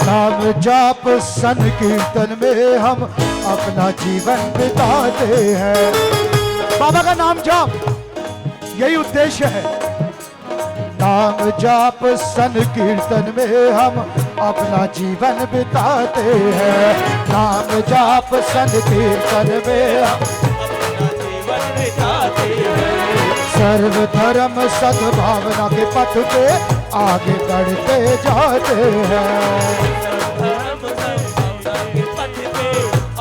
नाम जाप सन कीर्तन में हम अपना जीवन बिताते हैं। बाबा का नाम जाप, यही उद्देश्य है। नाम जाप सन कीर्तन में हम अपना जीवन बिताते हैं। नाम जाप सन कीर्तन में हम अपना जीवन बिताते हैं। सर्व धर्म सद्भावना के पथ पे आगे बढ़ते जाते हैं। धर्म सद्भावना के पथ पे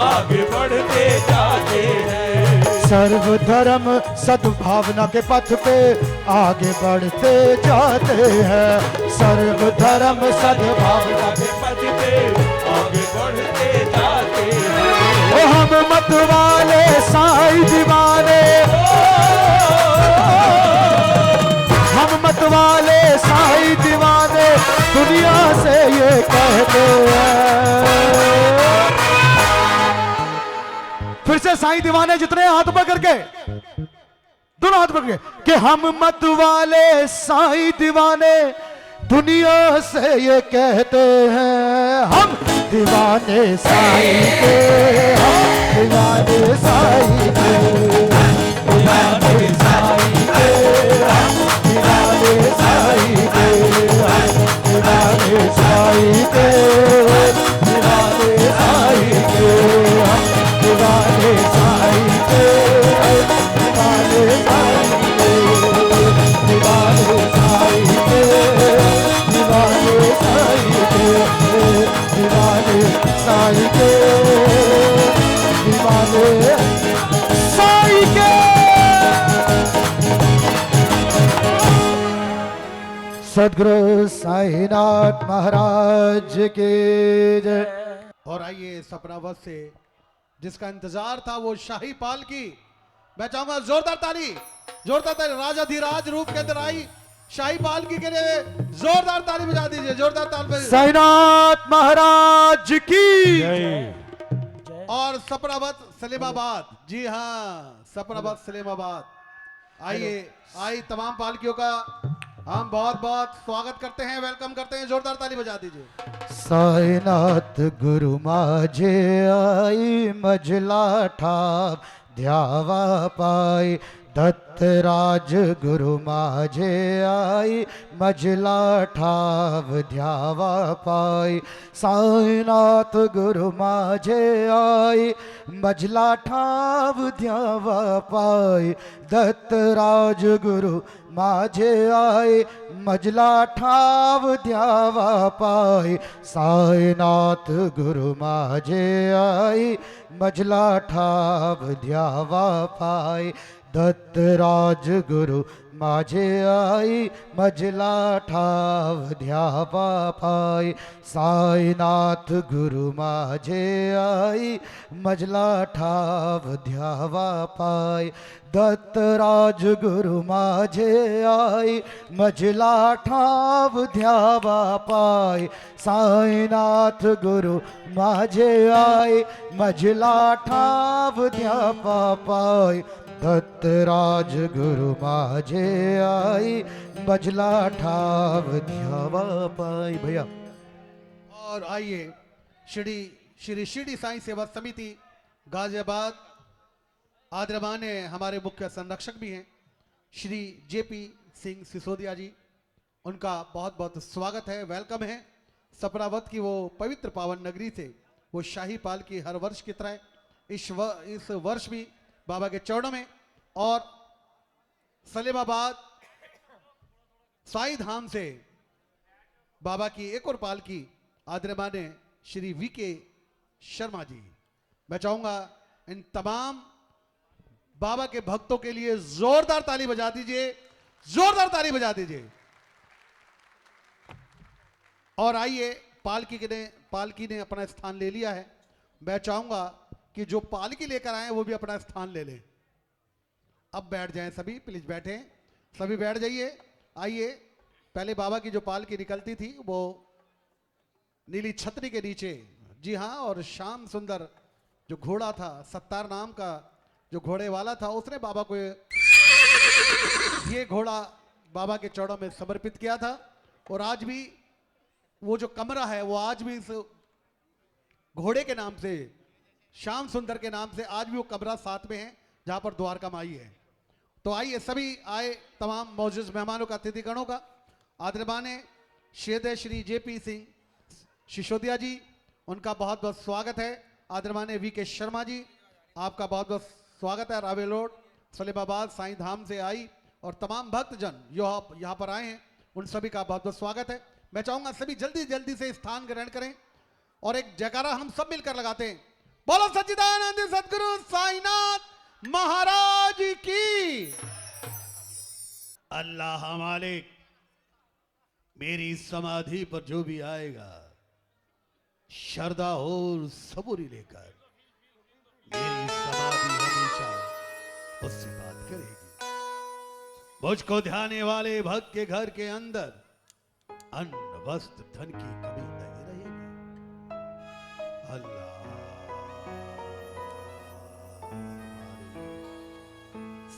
आगे बढ़ते जाते हैं। सर्व धर्म सद्भावना के पथ पे आगे बढ़ते जाते हैं। सर्व धर्म सद्भावना के पथ पे आगे बढ़ते जाते हैं। ओ हम मत वाले साईं दीवाने, हम मत वाले साईं दीवाने दुनिया से ये कहते हैं। फिर से साईं दीवाने जितने हाथ पकड़ के, दोनों हाथ पकड़ के, कि हम मत वाले साईं दीवाने दुनिया से ये कहते हैं। हम दीवाने साईं के, हम दीवाने साईं के, दीवाने साईं के, हम दीवाने साईं के, दीवाने साईं के, दीवाने साईं के, हम दीवाने साईं के, दीवाने साईं के, दीवाने साईं के, दीवाने साईं के, दीवाने साईं के, दीवाने साईं के। सद्गुरु साईनाथ महाराज के जय। और आइए सपनावत से जिसका इंतजार था वो शाही पाल की, मैं चाहूंगा जोरदार ताली, जोरदार ताली। राजाधिराज रूप के अंदर आई शाही पाल की के लिए जोरदार ताली बजा दीजिए, जोरदार ताली। साईनाथ महाराज की और सपनावत सलीमाबाद, जी हाँ सपनावत सलीमाबाद। आइए, आई तमाम पालकियों का हम बहुत बहुत स्वागत करते हैं, वेलकम करते हैं, जोरदार ताली बजा दीजिए। साईनाथ गुरु माझे आई मजला ठाप ध्यावा पाई। दत्तराज गुरु माझे आई मजला ठाव ध्यावा पाई। साईनाथ गुरु माझे आई मजला ठाव ध्यावा पाई। दत्तराज गुरु माझे आई मजला ठाव ध्यावा पाई। साईनाथ गुरु माझे आई मजला ठाव ध्यावा पाई। दत्त राज गुरु माझे आई मजला ठाव ध्यावा पाई साईनाथ गुरु माझे आई मजला ठाव ध्यावा पाई दत्त राज गुरु माझे आई मजला ठाव ध्यावा पाई साईनाथ गुरु माझे आई मजला ठाव ध्यावा पाई दत्त राज गुरु माझे आई मजला ठाव ध्यावा पाई। भैया और आइए श्री शिरडी साईं सेवा समिति गाजियाबाद आदरमान्य हमारे मुख्य संरक्षक भी हैं श्री जेपी सिंह सिसोदिया जी, उनका बहुत बहुत स्वागत है, वेलकम है। सपनावत की वो पवित्र पावन नगरी से वो शाही पालकी हर वर्ष की तरह इस वर्ष भी बाबा के चरणों में और सलेमाबाद साई धाम से बाबा की एक और पालकी आदरमान्य श्री वीके शर्मा जी। मैं चाहूंगा इन तमाम बाबा के भक्तों के लिए जोरदार ताली बजा दीजिए, जोरदार ताली बजा दीजिए। और आइए पालकी ने अपना स्थान ले लिया है। मैं चाहूंगा कि जो पालकी लेकर आए वो भी अपना स्थान ले लें। अब बैठ जाएं सभी, प्लीज बैठें, सभी बैठ जाइए। आइए, पहले बाबा की जो पालकी निकलती थी वो नीली छतरी के नीचे, जी हाँ, और श्याम सुंदर जो घोड़ा था, सत्तार नाम का जो घोड़े वाला था, उसने बाबा को ये घोड़ा बाबा के चरणों में समर्पित किया था। और आज भी वो जो कमरा है वो आज भी इस घोड़े के नाम से, श्याम सुंदर के नाम से आज भी वो कमरा साथ में है जहां पर द्वारका माई है। तो आइए सभी आए, तमाम मौजूद मेहमानों का, अतिथिगणों का, आदरमान्य श्री जेपी सिंह सिसोदिया जी, उनका बहुत बहुत स्वागत है। आदरमान्य वीके शर्मा जी, आपका बहुत बहुत स्वागत है। रावे रोड सलेमाबाद साईं धाम से आई और तमाम भक्तजन यहाँ पर आए हैं, उन सभी का बहुत बहुत स्वागत है। मैं चाहूंगा सभी जल्दी जल्दी से स्थान ग्रहण करें और एक जयकारा हम सब मिलकर लगाते हैं। बोलो सच्चिदानंद सदगुरु साईनाथ महाराज की। अल्लाह मालिक, मेरी समाधि पर जो भी आएगा श्रद्धा और सबूरी लेकर मेरी समाधि हमेशा उससे बात करेगी। मुझको ध्याने वाले भक्त के घर के अंदर अन्न वस्त्र धन की कमी नहीं रहेगी। अल्लाह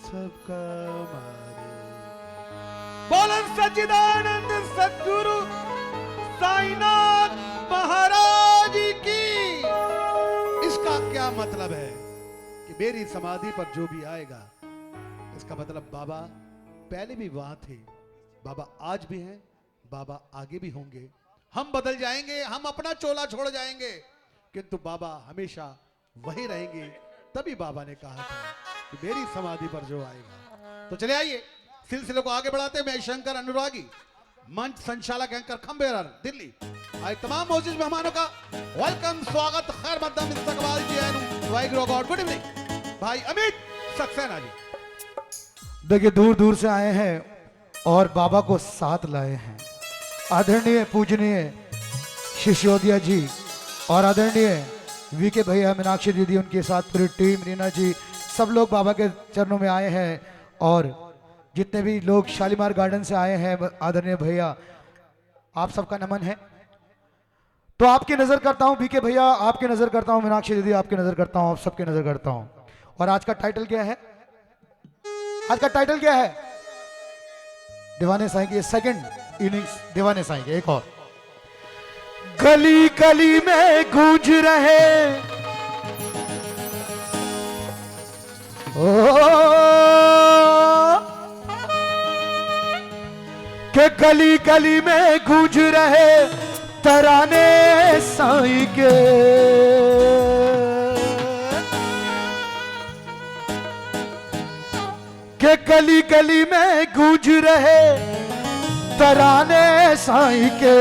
सबका मारे। बोलो सच्चिदानंद सद्गुरु साईनाथ महाराज की। इसका क्या मतलब है कि मेरी समाधि पर जो भी आएगा, इसका मतलब बाबा पहले भी वहां थे, बाबा आज भी हैं, बाबा आगे भी होंगे। हम बदल जाएंगे, हम अपना चोला छोड़ जाएंगे, किंतु बाबा हमेशा वही रहेंगे। तभी बाबा ने कहा था कि मेरी समाधि पर जो आएगा। तो चले आइए, सिलसिले को आगे बढ़ाते हैं। मैं शंकर अनुरागी, मंच संचालक एंकर खंबेरर दिल्ली, आज तमाम मौजूद मेहमानों का वेलकम, स्वागत, खैर मकदम, इस्तकबाल जी, वाहिगुरु गॉड, गुड इवनिंग। भाई अमित सक्सेना जी, देखिए दूर दूर से आए हैं और बाबा को साथ लाए हैं। आदरणीय पूजनीय सिसोदिया जी और आदरणीय वीके भैया, मीनाक्षी दीदी, उनके साथ पूरी टीम, रीना जी, सब लोग बाबा के चरणों में आए हैं। और जितने भी लोग शालीमार गार्डन से आए हैं, आदरणीय भैया, आप सबका नमन है। तो आपकी नजर करता हूं वीके भैया, आपकी नजर करता हूं मीनाक्षी दीदी, आपकी नजर करता हूं, आप सबकी नजर करता हूं। और आज का टाइटल क्या है? आज का टाइटल क्या है? दीवाने साईं की सेकंड इनिंग्स, दीवाने साईं की एक और। गली गली में गूंज रहे के गली गली में गूंज रहे तराने साईं के, गली गली में गूंज रहे तराने साईं के।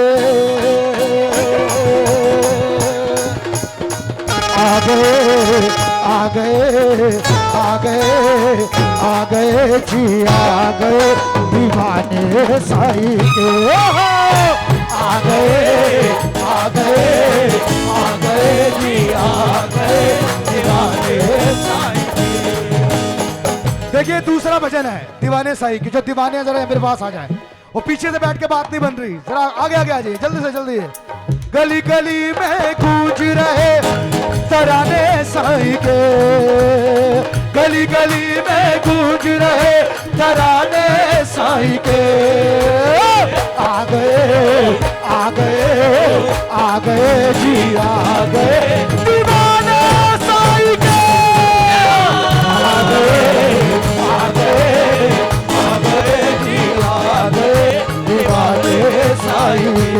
आ गए आ गए आ गए आ गए जी आ गए दीवाने साईं के। आ गए आ गए आ गए जी आ गए दीवाने साईं के। देखिए दूसरा भजन है दीवाने साईं की, जो दीवाने हैं जरा मेरे पास आ जाए। वो पीछे से बैठ के बात नहीं बन रही, जरा आगे आगे आ जाइए जल्दी से जल्दी। गली गली में गूंज रहे तराने साईं के, गली गली में गूंज रहे तराने साईं के। आ गए आ गए आ गए जी आ गए दीवाने साईं के। आ गए आ गए आ गए जी आ गए दीवाने साईं के।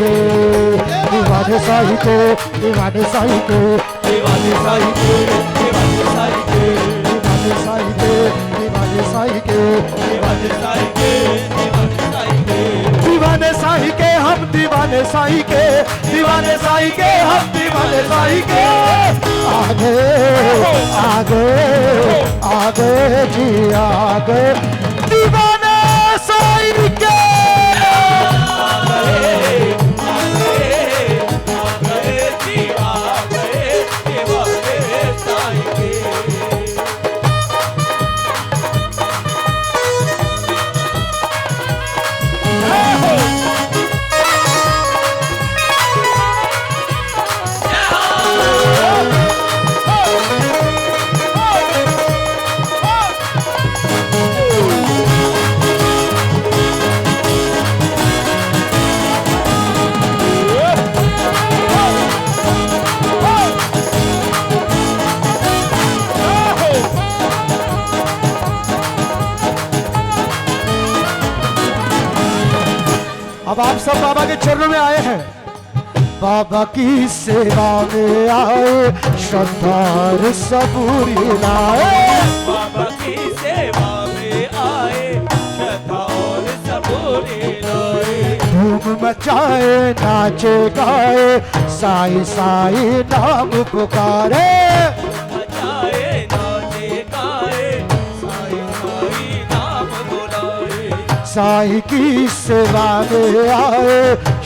दीवाने साईं के दीवाने साईं के दीवाने साईं के दीवाने साईं के दीवाने साईं के दीवाने साईं के दीवाने साईं के दीवाने साईं के दीवाने साईं के हम दीवाने साईं के दीवाने साईं के हम दीवाने साईं के। आ गए जी आ गए दीवाने साईं के। अब आप सब बाबा के चरणों में आए हैं, बाबा की सेवा में आए श्रद्धा और सबूरी लाए। बाबा की सेवा में आए श्रद्धा और सबूरी लाए। धूम मचाए नाचे गाए साईं साईं नाम पुकारे। मचाए नाचे गाए साईं साईं नाम बुलाए। साईं की सेवा में आए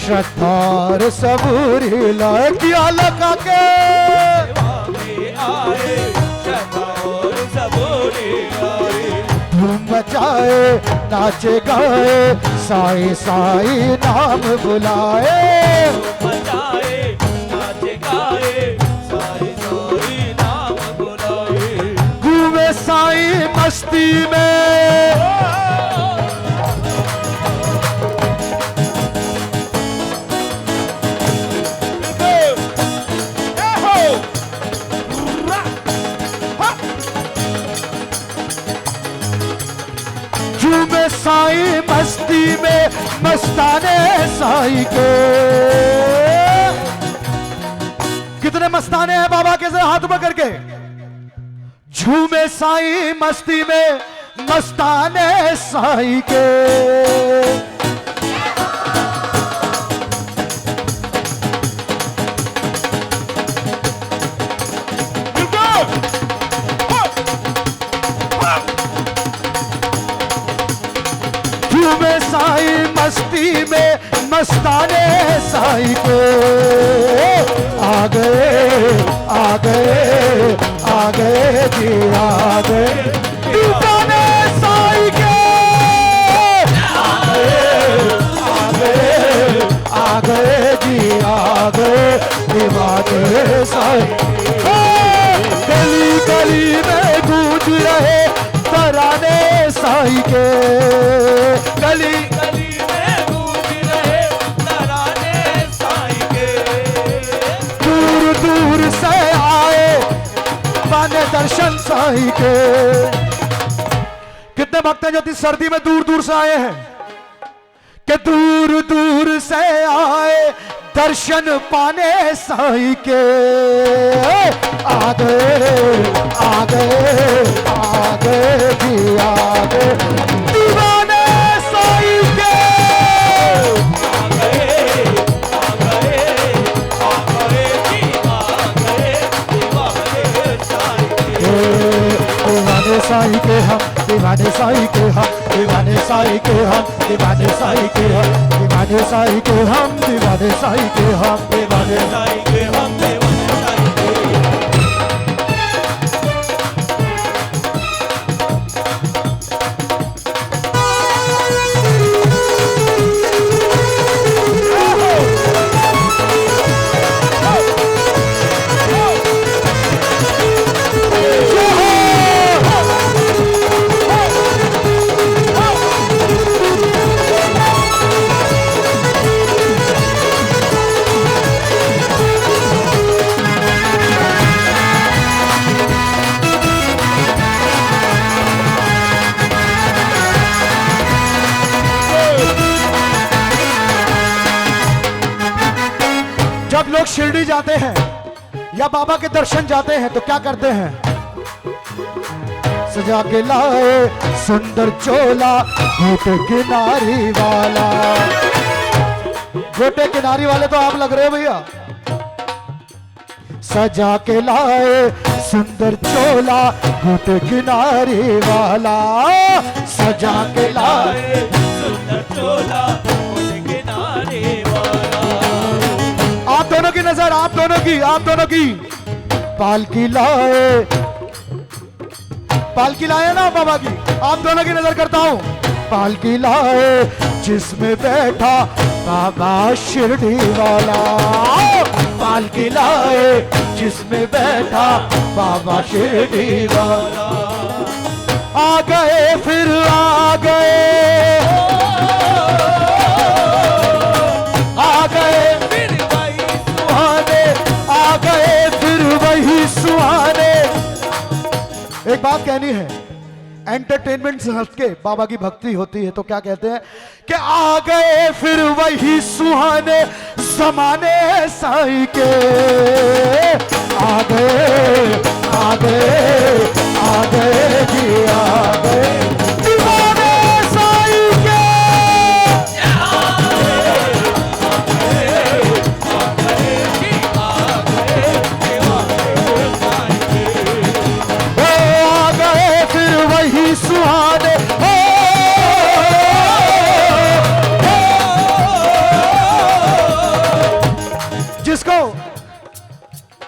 श्रद्धा और सबूरी लाए। किया लगा के सेवा में आए श्रद्धा और सबूरी लाए। धूम मचाए नाचे गाए साईं साईं नाम बुलाए। मचाए नाचे गाए साईं साईं नाम बुलाए। घूमे साईं मस्ती में झूमे साईं मस्ती में मस्ताने साईं के। कितने मस्ताने हैं बाबा के, जरा हाथ ऊपर करके। झूमे साईं मस्ती में मस्ताने साईं के। झूमे साईं मस्ती में मस्ताने साईं के। आ गए आ गए आ गए जी आ गए दीवाने साईं के। आ गए जी आ गए दीवाने साईं। गली गली में गूंज रहे तराने साईं के। गली गली में गूंज रहे तराने साईं के। दूर दूर से आए पाने दर्शन साईं के। कितने भक्त हैं जो इस सर्दी में दूर दूर से आए हैं, कि दूर दूर से आए दर्शन पाने साईं के। आ गए आ गए आ गए जी आ गए दीवाने साईं के। आ गए जी आ गए दीवाने साईं के। दीवाने साईं के हम दीवाने साईं के हम, दीवाने साईं के हम, दीवाने साईं के हम, दीवाने साईं के हम, दीवाने साईं के हम, दीवाने साईं के हम, दीवाने साईं के। जब लोग शिरडी जाते हैं या बाबा के दर्शन जाते हैं तो क्या करते हैं? सजा के लाए सुंदर चोला गोटे किनारी वाला। गोटे किनारी वाले तो आप लग रहे हो भैया। सजा के लाए सुंदर चोला गोटे किनारी वाला, सजा के लाए सुंदर चोला गोटे किनारे वाला। आप दोनों की नजर, आप दोनों की, आप दोनों की। पालकी लाए, पालकी लाए ना बाबा की, आप दोनों की नजर करता हूं। पालकी लाए जिसमें बैठा बाबा शिरडी वाला, पालकी लाए जिसमें बैठा बाबा शिरडी वाला। आ गए फिर आ गए, आ गए फिर वही सुहाने, आ गए फिर वही सुहाने। एक बात कहनी है, एंटरटेनमेंट से हट के बाबा की भक्ति होती है तो क्या कहते हैं कि आ गए फिर वही सुहाने जमाने साईं के। आ गए, आ गए, आ गए जी, आ गए दीवाने साईं के। आ गए फिर वही सुहाने, जिसको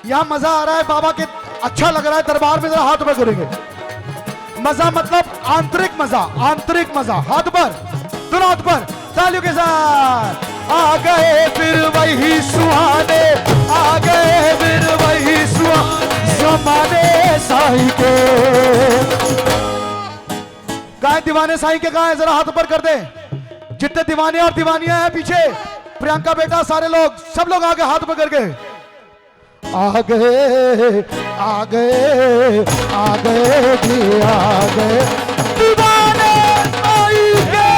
यहां मजा आ रहा है, बाबा के अच्छा लग रहा है, दरबार में जरा हाथ ऊपर करेंगे। मजा मतलब आंतरिक मजा, आंतरिक मजा। हाथ पर, दोनों हाथ पर, तालियों के साथ। आ गए फिर वही सुहाने, आ गए फिर वही सुहाने जमाने साईं के। गाय दीवाने साईं के गाय, जरा हाथ ऊपर कर दे। जितने दीवाने और दीवानियां हैं पीछे, प्रियंका बेटा, सारे लोग, सब लोग आगे हाथ ऊपर करके। आ गए, आ गए, आ गए जी, आ गए दीवाने साईं के।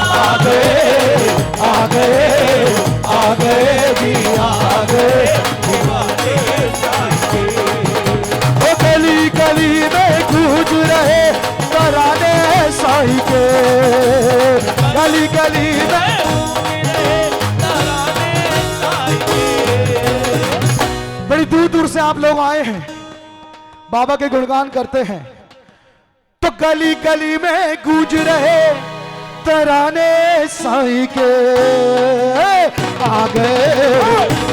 आ गए, आ गए, आ गए जी, आ गए दीवाने साईं के। ओ गली गली में गूंज रहे तराने साईं के। गली गली में बड़ी दूर दूर से आप लोग आए हैं, बाबा के गुणगान करते हैं, तो गली गली में गूंज रहे तराने साईं के। आ गए,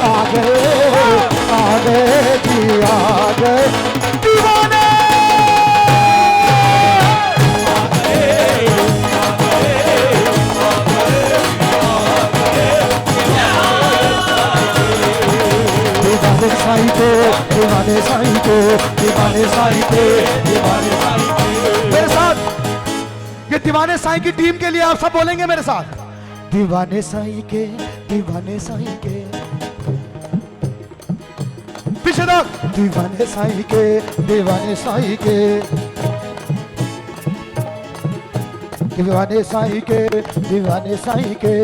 आ गए, आ गए जी, आ गए दीवाने। दीवाने साईं के, दीवाने साईं के, दीवाने साईं के, दीवाने साईं के। मेरे साथ ये दीवाने साईं की टीम के लिए आप सब बोलेंगे मेरे साथ। दीवाने साईं के, दीवाने साईं के, पीछे तक। दीवाने साईं के, दीवाने साईं के, दीवाने साईं के, दीवाने साईं के,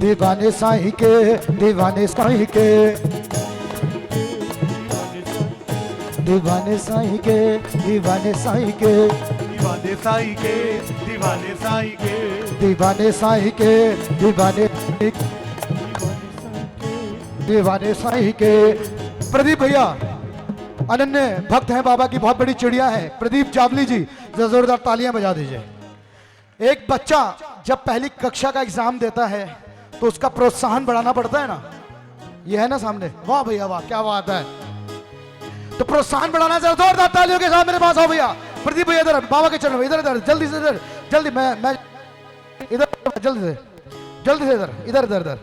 दीवाने साईं के, दीवाने साईं के, दीवाने साईं के, दीवाने साईं के, दीवाने साईं के, दीवाने साईं के, दीवाने साईं के, दीवाने, दीवाने साईं के। प्रदीप भैया अनन्य भक्त हैं बाबा की, बहुत बड़ी चिड़िया है, प्रदीप जावली जी, जोरदार तालियां बजा दीजिए। एक बच्चा जब पहली कक्षा का एग्जाम देता है तो उसका प्रोत्साहन बढ़ाना पड़ता है ना, ये है ना सामने, वाह भैया वाह, क्या बात है। तो प्रोत्साहन बढ़ाना जरा जोरदार तालियों के साथ मेरे पास आओ भैया। प्रदीप भैया इधर, बाबा के चरणों में, इधर इधर, जल्दी से इधर, जल्दी, मैं इधर, जल्दी से इधर इधर इधर इधर।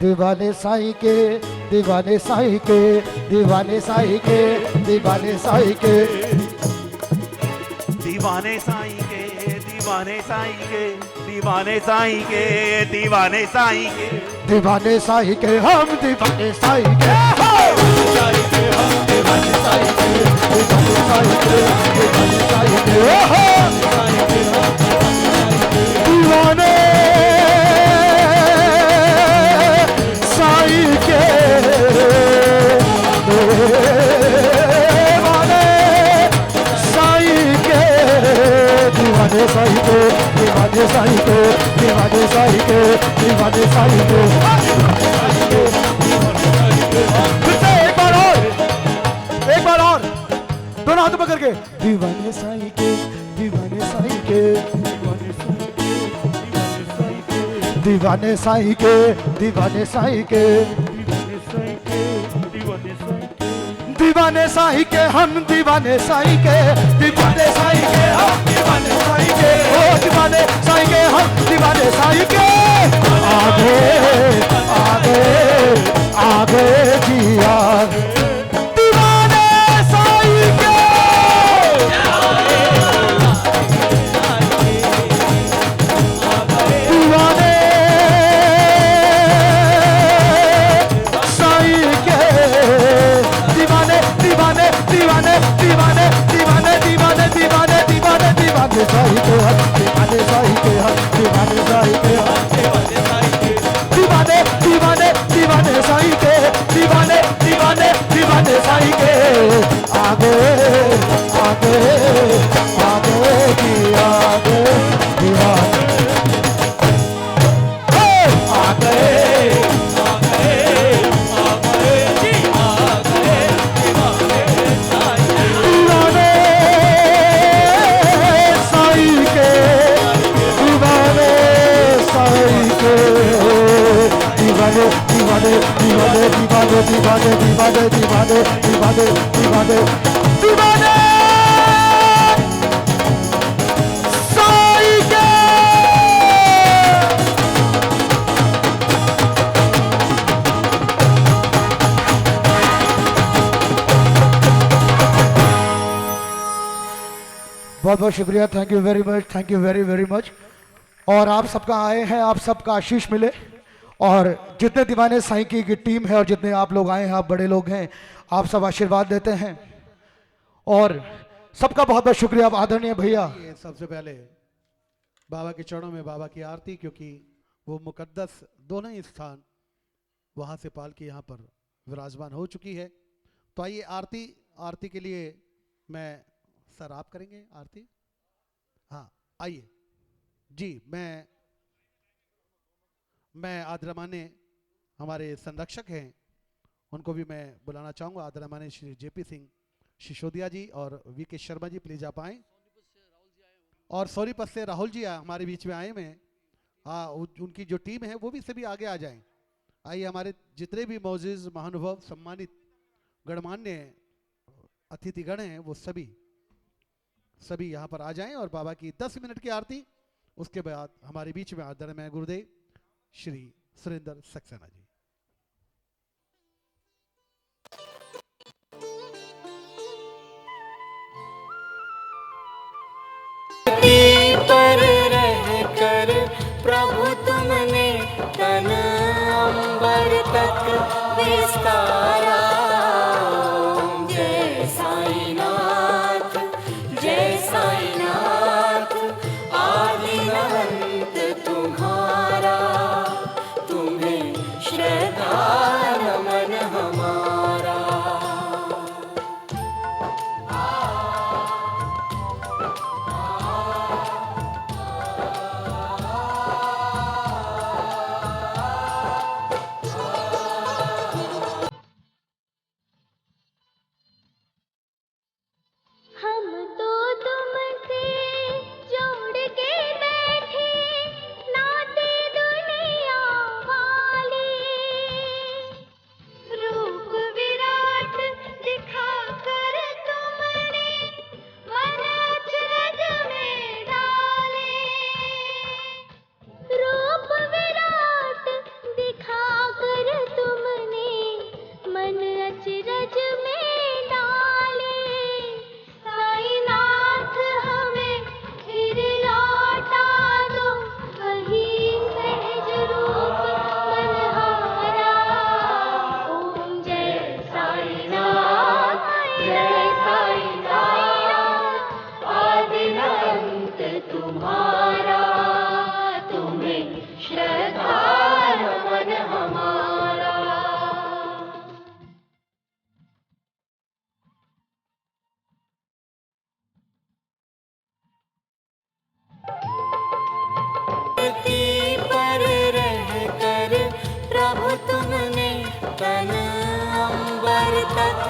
दीवाने साईं के, दीवाने साईं के, दीवाने साईं के, दीवाने साईं के, दीवाने साईं के, दीवाने साईं के, दीवाने साईं के, दीवाने साईं के, दीवाने साईं के हम, दीवाने साईं के हम, दीवाने साईं के, दीवाने साईं के, दीवाने साईं के, दीवाने साईं के, दीवाने साईं के, दीवाने साईं के, दीवाने साईं के, दीवाने साईं के, दीवाने साईं के, एक बार और, दोनों हाथ पकड़ के, दीवाने साईं के, दीवाने साईं के, दीवाने साईं के, दीवाने साईं के, दीवाने साईं के हम, दीवाने साईं के, दीवाने साईं के हम, दीवाने साईं के, ओ दीवाने साईं के हम, दीवाने साईं के, आगे आगे आगे जी आगे, दीवाने साईं के, दीवाने साईं के, दीवाने दीवाने दीवाने दीवाने दीवाने दीवाने दीवाने दीवाने दीवाने साईं के हम, दीवाने साईं के हम, दीवाने साईं के हम, दीवाने दीवाने दीवाने साईं के, दीवाने दीवाने दीवाने साईं के, आगे आगे आगे जी आगे, दीवाने आगे दीवाने दीवाने दीवाने दीवाने दीवाने दीवाने दीवाने दीवाने दीवाने दीवाने साईं के। बहुत बहुत शुक्रिया, thank you very much, thank you very very much. और आप सबका आए हैं, आप सबका आशीष मिले, और जितने दीवाने साईं की टीम है और जितने आप लोग आए हैं, आप बड़े लोग हैं, आप सब आशीर्वाद देते हैं, और सबका बहुत बहुत शुक्रिया। आप आदरणीय भैया, सबसे पहले बाबा के चरणों में बाबा की आरती, क्योंकि वो मुकद्दस दोनों ही स्थान वहाँ से पाल के यहाँ पर विराजमान हो चुकी है। तो आइए आरती के लिए मैं, सर आप करेंगे आरती? हाँ आइए जी। मैं आदरणीय हमारे संरक्षक हैं, उनको भी मैं बुलाना चाहूँगा। आदरणीय श्री जेपी सिंह सिसोदिया जी और वीके शर्मा जी, प्लीज आप आएँ। और सोनीपत से राहुल जी हमारे बीच में आए हैं। हाँ, उनकी जो टीम है वो भी सभी आगे आ जाएं। आइए, हमारे जितने भी मौजूद महानुभाव, सम्मानित गणमान्य अतिथिगण हैं, वो सभी यहाँ पर आ जाएं और बाबा की 10 मिनट की आरती, उसके बाद हमारे बीच में आदरणीय गुरुदेव श्री सुरेंद्र सक्सेना जी। पर रहकर प्रभु तुमने तन अंबर तक विस्तारा। जय साईनाथ, जय साईनाथ, आदि अनंत तुम्हारा, तुम्हें अचरज में डाले, साईनाथ हमें फिर लौटा दो वही सहज रूप मनहारा। ओम जय साईनाथ, जय साईनाथ, आदि अंत तुम्हारा, तुम्हें श्रद्धा नमन हमारा। धरती पर रहकर प्रभु तुमने तन अंबर तक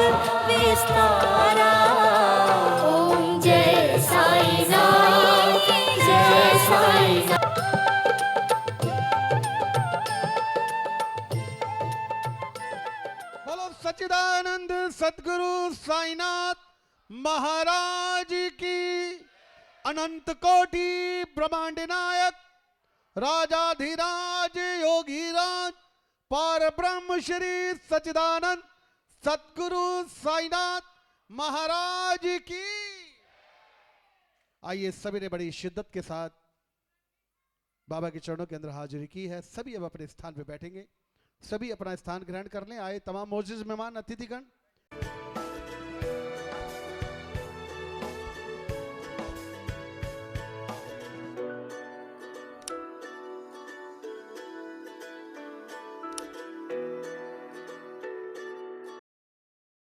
विस्तारा। ओम जय साईनाथ, जय साईनाथ। बोलो सच्चिदानंद सदगुरु साईनाथ महाराज की। अनंत कोटि ब्रह्मांड नायक राजाधिराज योगीराज पार ब्रह्म श्री सच्चिदानंद सदगुरु साईनाथ महाराज की। आइए सभी ने बड़ी शिद्दत के साथ बाबा के चरणों के अंदर हाजिरी की है। सभी अब अपने स्थान पे बैठेंगे। सभी अपना स्थान ग्रहण कर लें। आए तमाम मोजिज मेहमान अतिथिगण